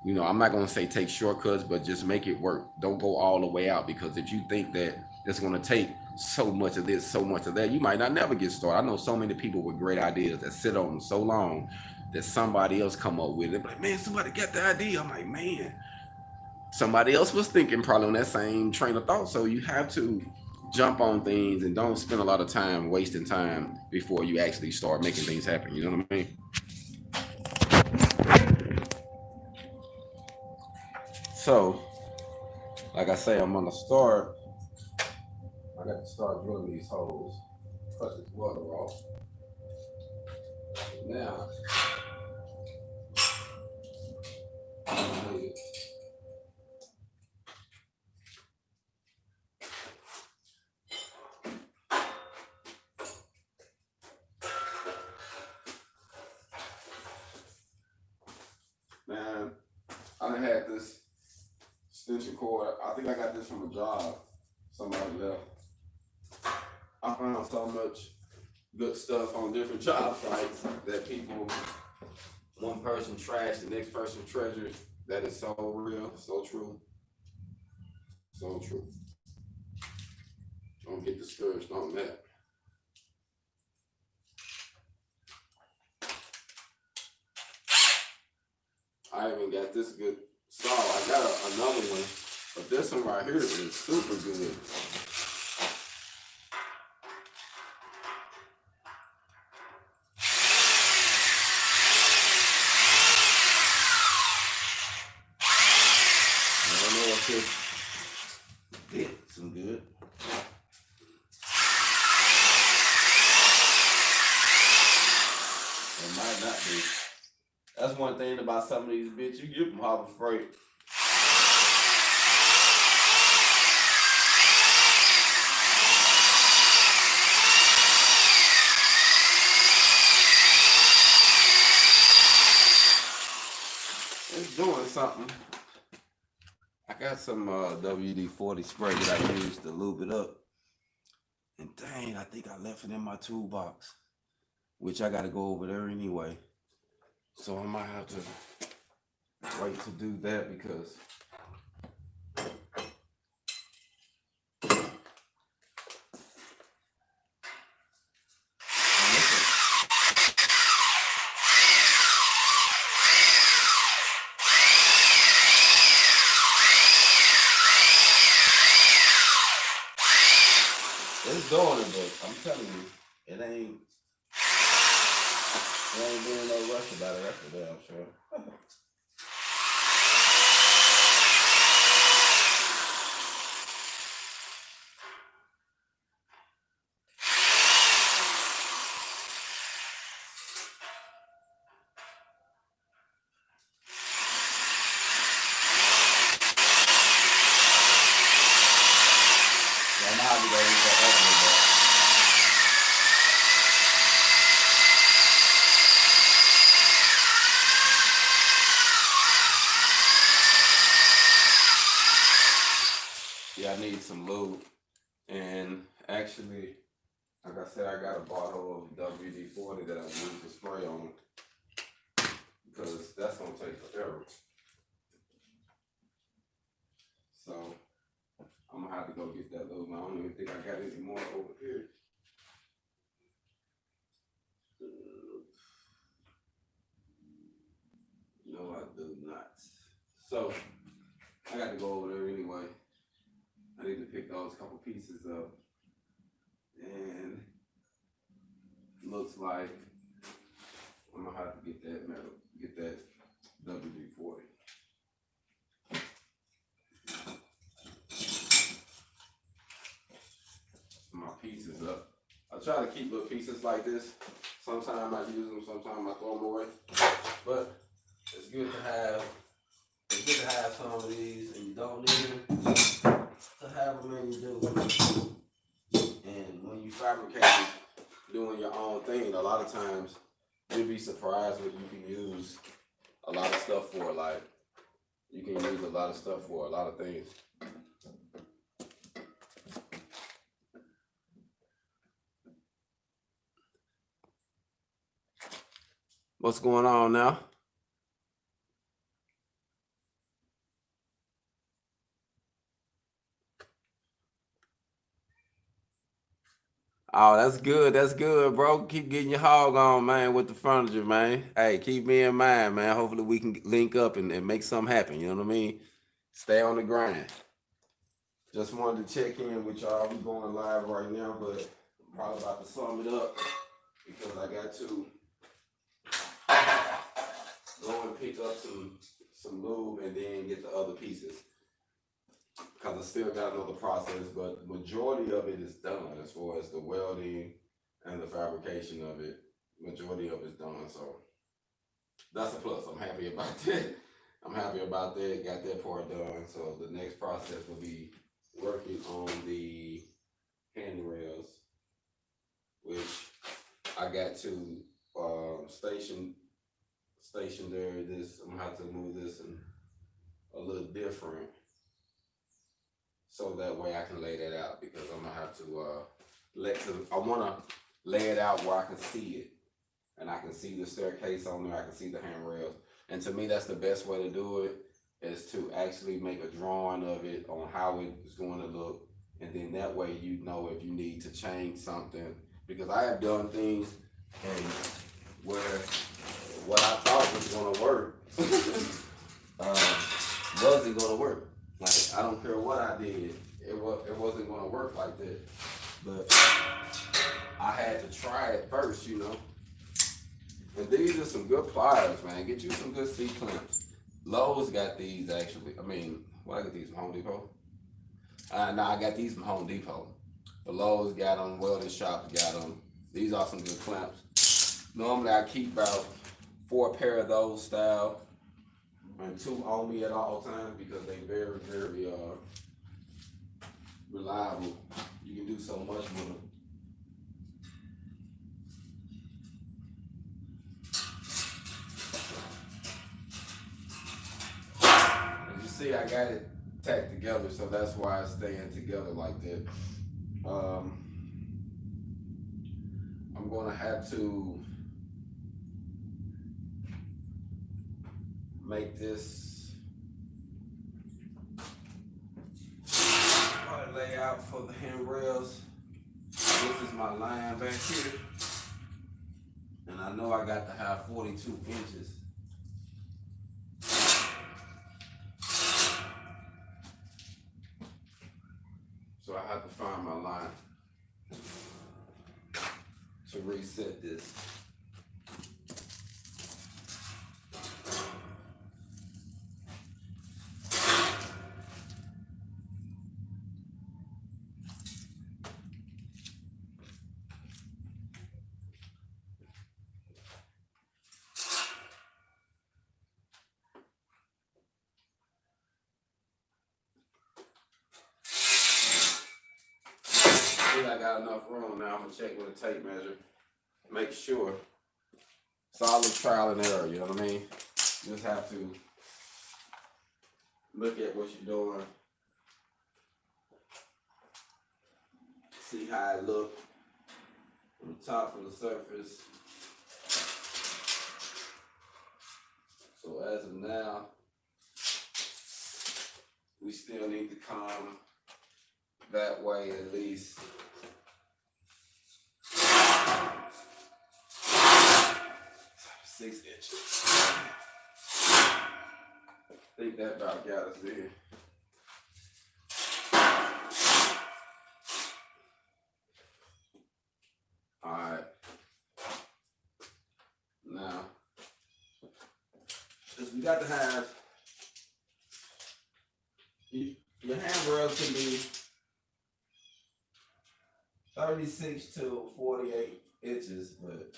you know, I'm not going to say take shortcuts, but just make it work. Don't go all the way out, because if you think that it's going to take so much of this, so much of that, you might not never get started. I know so many people with great ideas that sit on them so long that somebody else come up with it. But man, somebody got the idea. I'm like, man, somebody else was thinking probably on that same train of thought. So you have to jump on things and don't spend a lot of time wasting time before you actually start making things happen. You know what I mean? So, like I say, I'm gonna start. I got to start drilling these holes. Cut this water off. Now, I'm gonna good. Man, I done had this extension cord. I think I got this from a job. Somebody left. I found so much good stuff on different job sites that people, one person trashed, the next person treasured. That is so real, so true. So true. Don't get discouraged on that. I even got this good saw. I got another one, but this one right here is super good. I don't know if this did some good. It might not be. That's one thing about some of these bitches you get from Harbor Freight. It's doing something. I got some WD-40 spray that I used to lube it up. And dang, I think I left it in my toolbox, which I got to go over there anyway. So I might have to wait to do that because it's doing it, but I'm telling you, it ain't being no rush about it. That's for damn sure. I'm happy that we got that. Yeah, I need some lube. And actually, like I said, I got a bottle of WD-40 that I use to spray on because that's gonna take forever. So I'm gonna have to go get that lube. I don't even think I got any more over here. No, I do not. So I got to go over there anyway. I need to pick those couple pieces up. And looks like I'm gonna have to get that metal, get that WD-40. My pieces up. I try to keep little pieces like this. Sometimes I use them, sometimes I throw them away. But it's good to have. It's good to have some of these, and you don't need them to have them, and you do. And when you fabricate, doing your own thing, a lot of times you'll be surprised what you can use a lot of stuff for. Like you can use a lot of stuff for a lot of things. What's going on now? Oh, that's good. That's good, bro. Keep getting your hog on, man, with the furniture, man. Hey, keep me in mind, man. Hopefully we can link up and make something happen. You know what I mean? Stay on the grind. Just wanted to check in with y'all. We're going live right now, but I'm probably about to sum it up because I got to go and pick up some lube and then get the other pieces. Because I still got another process, but majority of it is done as far as the welding and the fabrication of it. Majority of it's done, so that's a plus. I'm happy about that. I'm happy about that. Got that part done. So the next process will be working on the handrails, which I got to stationary this. I'm gonna have to move this in a little different, so that way I can lay that out, because I'm gonna have to I wanna lay it out where I can see it, and I can see the staircase on there. I can see the handrails, and to me that's the best way to do it, is to actually make a drawing of it on how it's going to look, and then that way you know if you need to change something, because I have done things and where what I thought was going to work wasn't going to work. Like, I don't care what I did, it wasn't going to work like that. But I had to try it first, you know. And these are some good pliers, man. Get you some good C-clamps. Lowe's got these actually. I mean, what, I got these from Home Depot? No, I got these from Home Depot. But Lowe's got them, welding shops got them. These are some good clamps. Normally I keep about 4 pair of those style and 2 on me at all times, because they very, very reliable. You can do so much with them. As you see, I got it tacked together, so that's why it's staying together like that. I'm gonna have to make this layout for the handrails. This is my line back here, and I know I got to have 42 inches. So I have to find my line to reset this. I got enough room now. I'm gonna check with a tape measure, make sure. It's all a trial and error, you know what I mean? You just have to look at what you're doing, see how it looks on the top of the surface. So as of now, we still need to come that way at least 6 inches. I think that about got us there. Alright. Now, because we got to have, your handrails can be 36 to 48 inches, but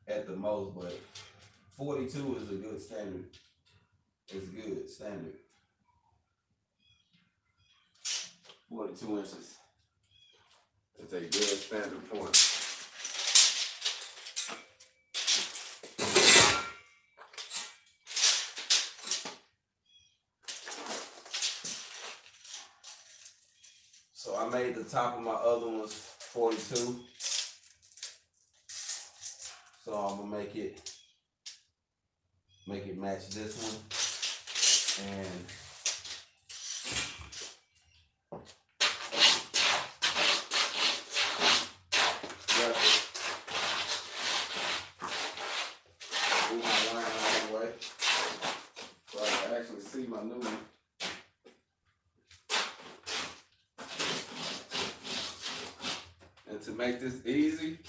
at the most, but 42 is a good standard. It's good standard. 42 inches. It's a good standard point. So I made the top of my other ones 42. So I'm gonna make it match this one, and move my line out of the way so I can actually see my new one. And to make this easy,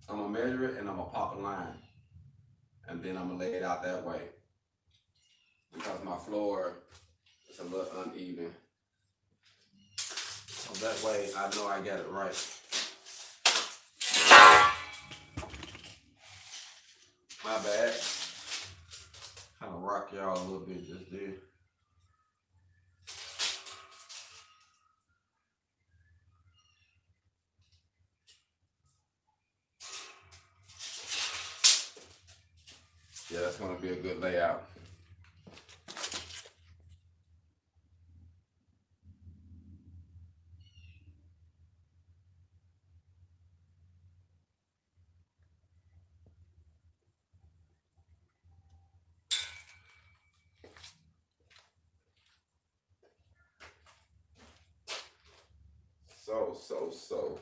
I'm gonna measure it and I'm gonna pop a line, and then I'm gonna lay it out that way, because my floor is a little uneven. So that way I know I got it right. My bad. Kind of rock y'all a little bit just there. Yeah, that's going to be a good layout. So.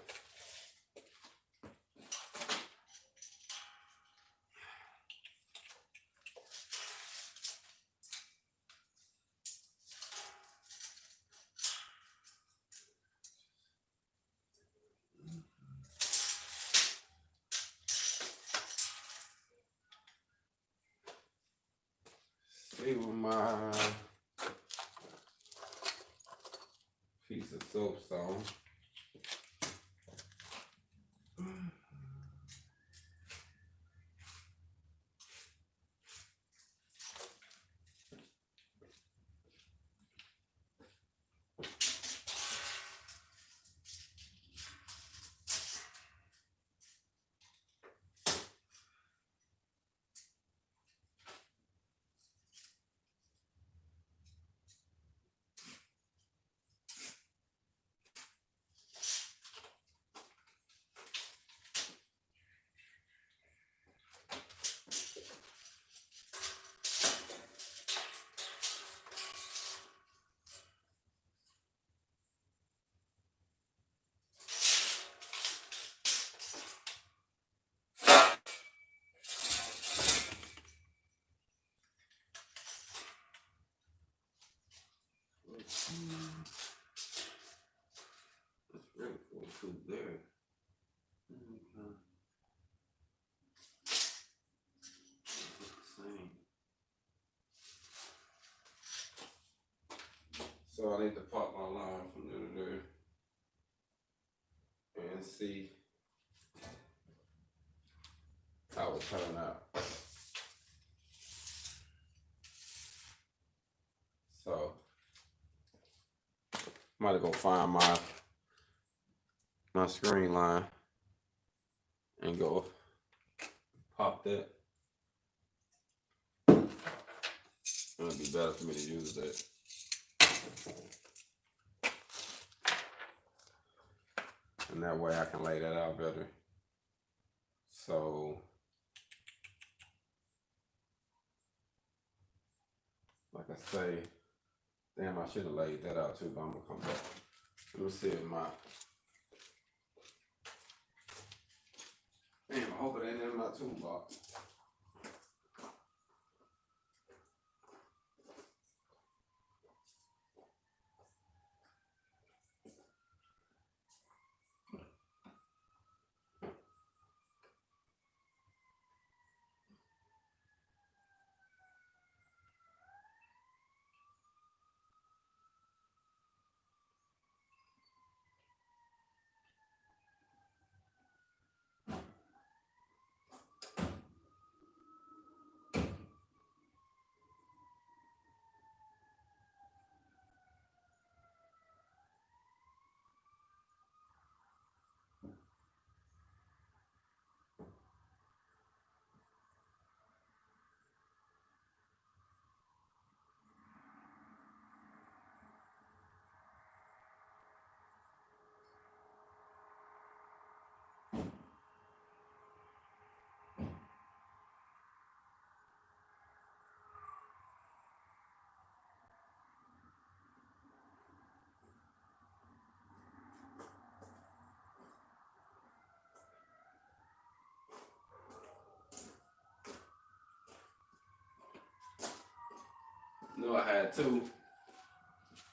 See with my piece of soapstone. That's really full tooth there. Same. So I need to pop my line from there to there and see how it turn out. So I'm about to go find my screen line and go pop that. It'll be better for me to use that. And that way I can lay that out better. So, like I say, damn, I should have laid that out too, but I'm gonna come back. Let me see if damn, I hope it ain't in my toolbox. Knew I had two.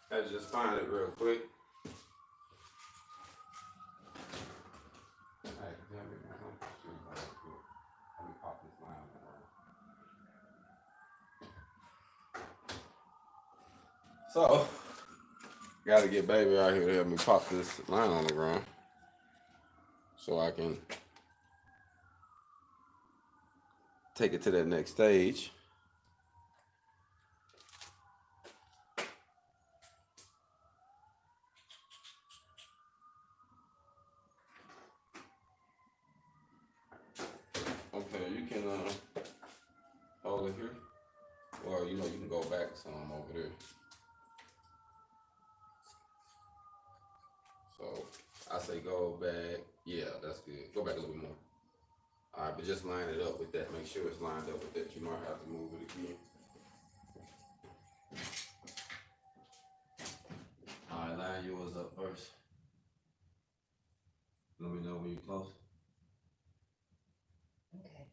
Had to just find it real quick. Let me pop this line around. So, gotta get baby out here to help me pop this line on the ground so I can take it to that next stage. some over there. So I say go back. Yeah, that's good. Go back a little bit more. All right, but just line it up with that. Make sure it's lined up with that. You might have to move it again. All right, line yours up first. Let me know when you're close. Okay.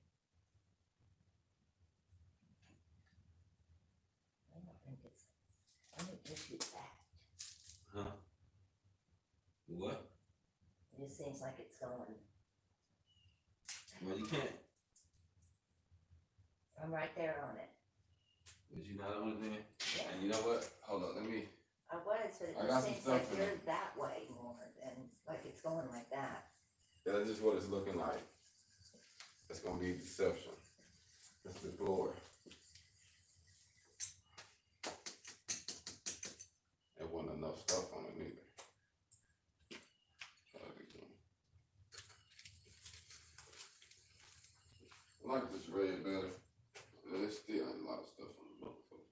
I don't think it's that. Huh? What? It just seems like it's going. Well, you can't. I'm right there on it. Was you not on it then? Yeah. And you know what? Hold on, let me. I was, but it I got just some seems stuff like in you're it. that way more than like it's going like that. That's just what it's looking like. It's gonna be deception. That's the floor. There wasn't enough stuff on it neither. Try it again. I like this red better. There's still a lot of stuff on the motherfucker.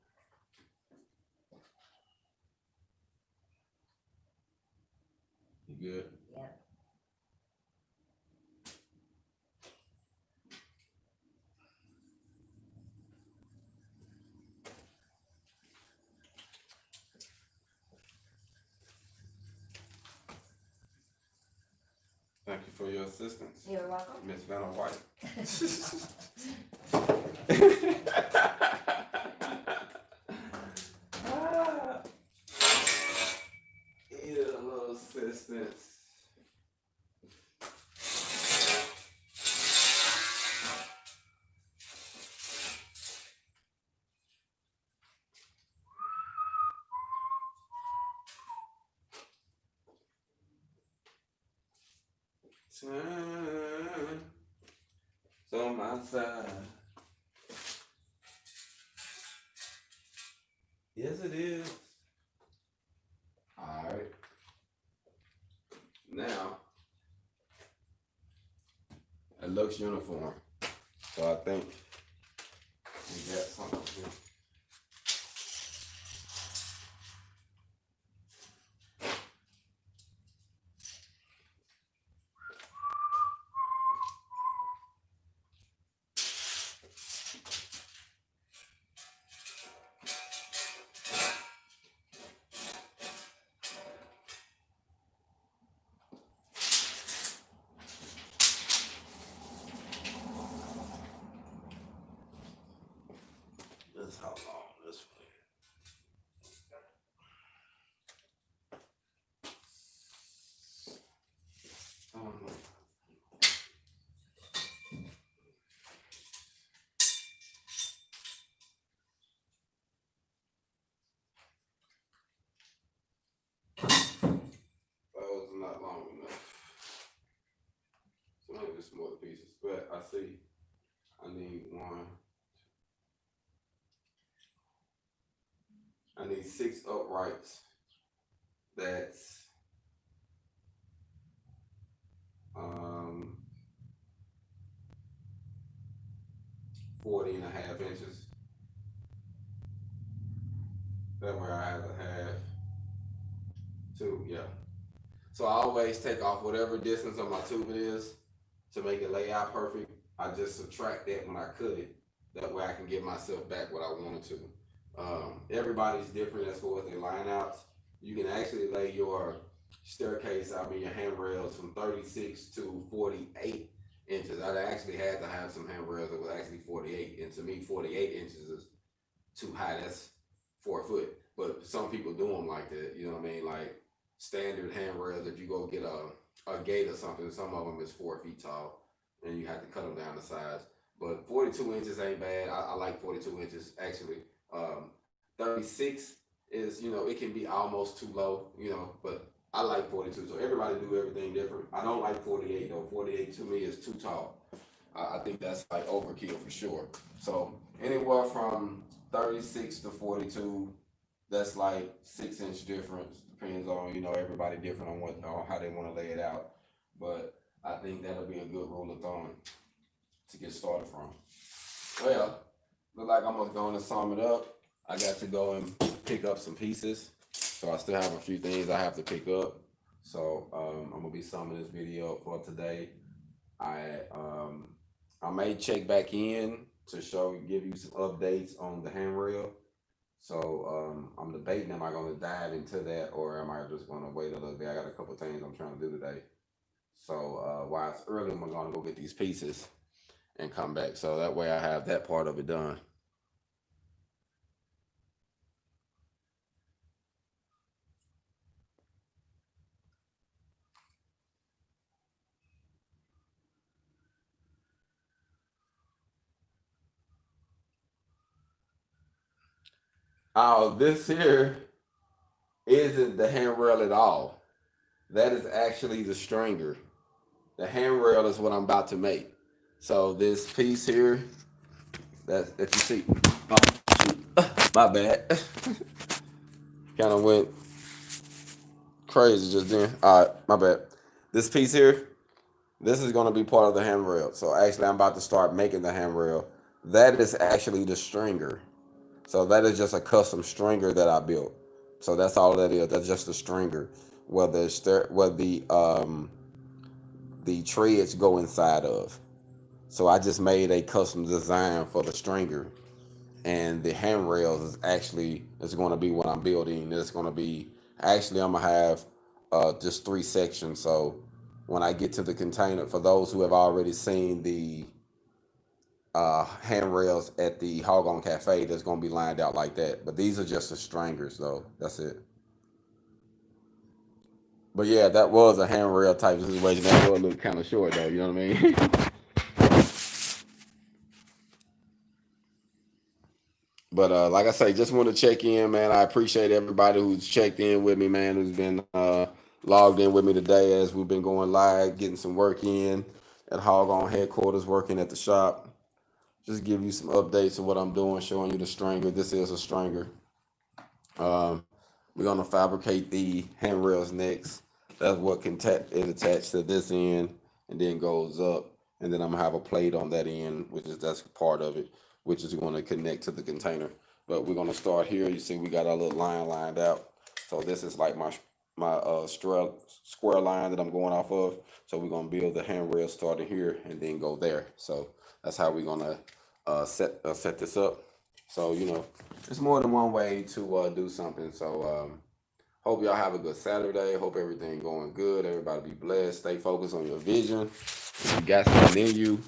You good? Yeah. Thank you for your assistance, You're welcome. Miss Vanna White. Yeah, a little assistance. Time on my side. Yes, it is. All right. Now, it looks uniform. So I think we got something here. That's how long this one is. Those are not long enough. So maybe just smaller pieces, but I see I need one. I need 6 uprights. That's 40.5 inches. That way I have a half, 2, yeah. So I always take off whatever distance on my tube it is to make it lay out perfect. I just subtract that when I cut it. That way I can give myself back what I wanted to. Everybody's different as far as their line outs. You can actually lay your staircase, your handrails from 36 to 48 inches. I actually had to have some handrails that was actually 48. And to me, 48 inches is too high. That's 4 foot. But some people do them like that. You know what I mean? Like standard handrails, if you go get a gate or something, some of them is 4 feet tall. And you have to cut them down to size. But 42 inches ain't bad. I like 42 inches actually. 36 is, it can be almost too low, but I like 42. So everybody do everything different. I don't like 48 though. 48 to me is too tall. I think that's like overkill for sure. So anywhere from 36 to 42, that's like 6-inch difference. Depends on, everybody different on how they want to lay it out. But I think that'll be a good rule of thumb to get started from. Well, look like I'm going to sum it up. I got to go and pick up some pieces. So I still have a few things I have to pick up. So I'm gonna be summing this video up for today. I may check back in to give you some updates on the handrail. So I'm debating, am I gonna dive into that or am I just gonna wait a little bit? I got a couple things I'm trying to do today. So while it's early, I'm gonna go get these pieces and come back. So that way I have that part of it done. Oh, this here isn't the handrail at all. That is actually the stringer. The handrail is what I'm about to make. So this piece here, that if you see, oh, shoot, my bad. Kind of went crazy just then. All right, my bad. This piece here, this is going to be part of the handrail. So actually, I'm about to start making the handrail. That is actually the stringer. So that is just a custom stringer that I built. So that's all that is. That's just a stringer. Where the treads go inside of. So I just made a custom design for the stringer, and the handrails is going to be what I'm building. It's going to be actually I'm gonna have just 3 sections. So when I get to the container, for those who have already seen the handrails at the HogOn Cafe, that's going to be lined out like that. But these are just the stringers, though. That's it. But yeah, that was a handrail type situation. That would look kind of short, though. You know what I mean? But like I say, just want to check in, man. I appreciate everybody who's checked in with me, man, who's been logged in with me today as we've been going live, getting some work in at HogOn headquarters, working at the shop. Just give you some updates of what I'm doing, showing you the stringer. This is a stringer. We're gonna fabricate the handrails next. That's what it attached to this end and then goes up. And then I'm gonna have a plate on that end, that's part of it, which is gonna connect to the container. But we're gonna start here. You see we got our little line lined out. So this is like my square line that I'm going off of. So we're gonna build the handrail starting here and then go there. So that's how we're gonna set this up. So it's more than one way to do something. So hope y'all have a good Saturday. Hope everything going good. Everybody be blessed. Stay focused on your vision. If you got something in you,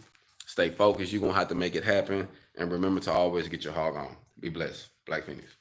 stay focused. You're gonna have to make it happen. And remember to always get your hog on. Be blessed. Black Feniks.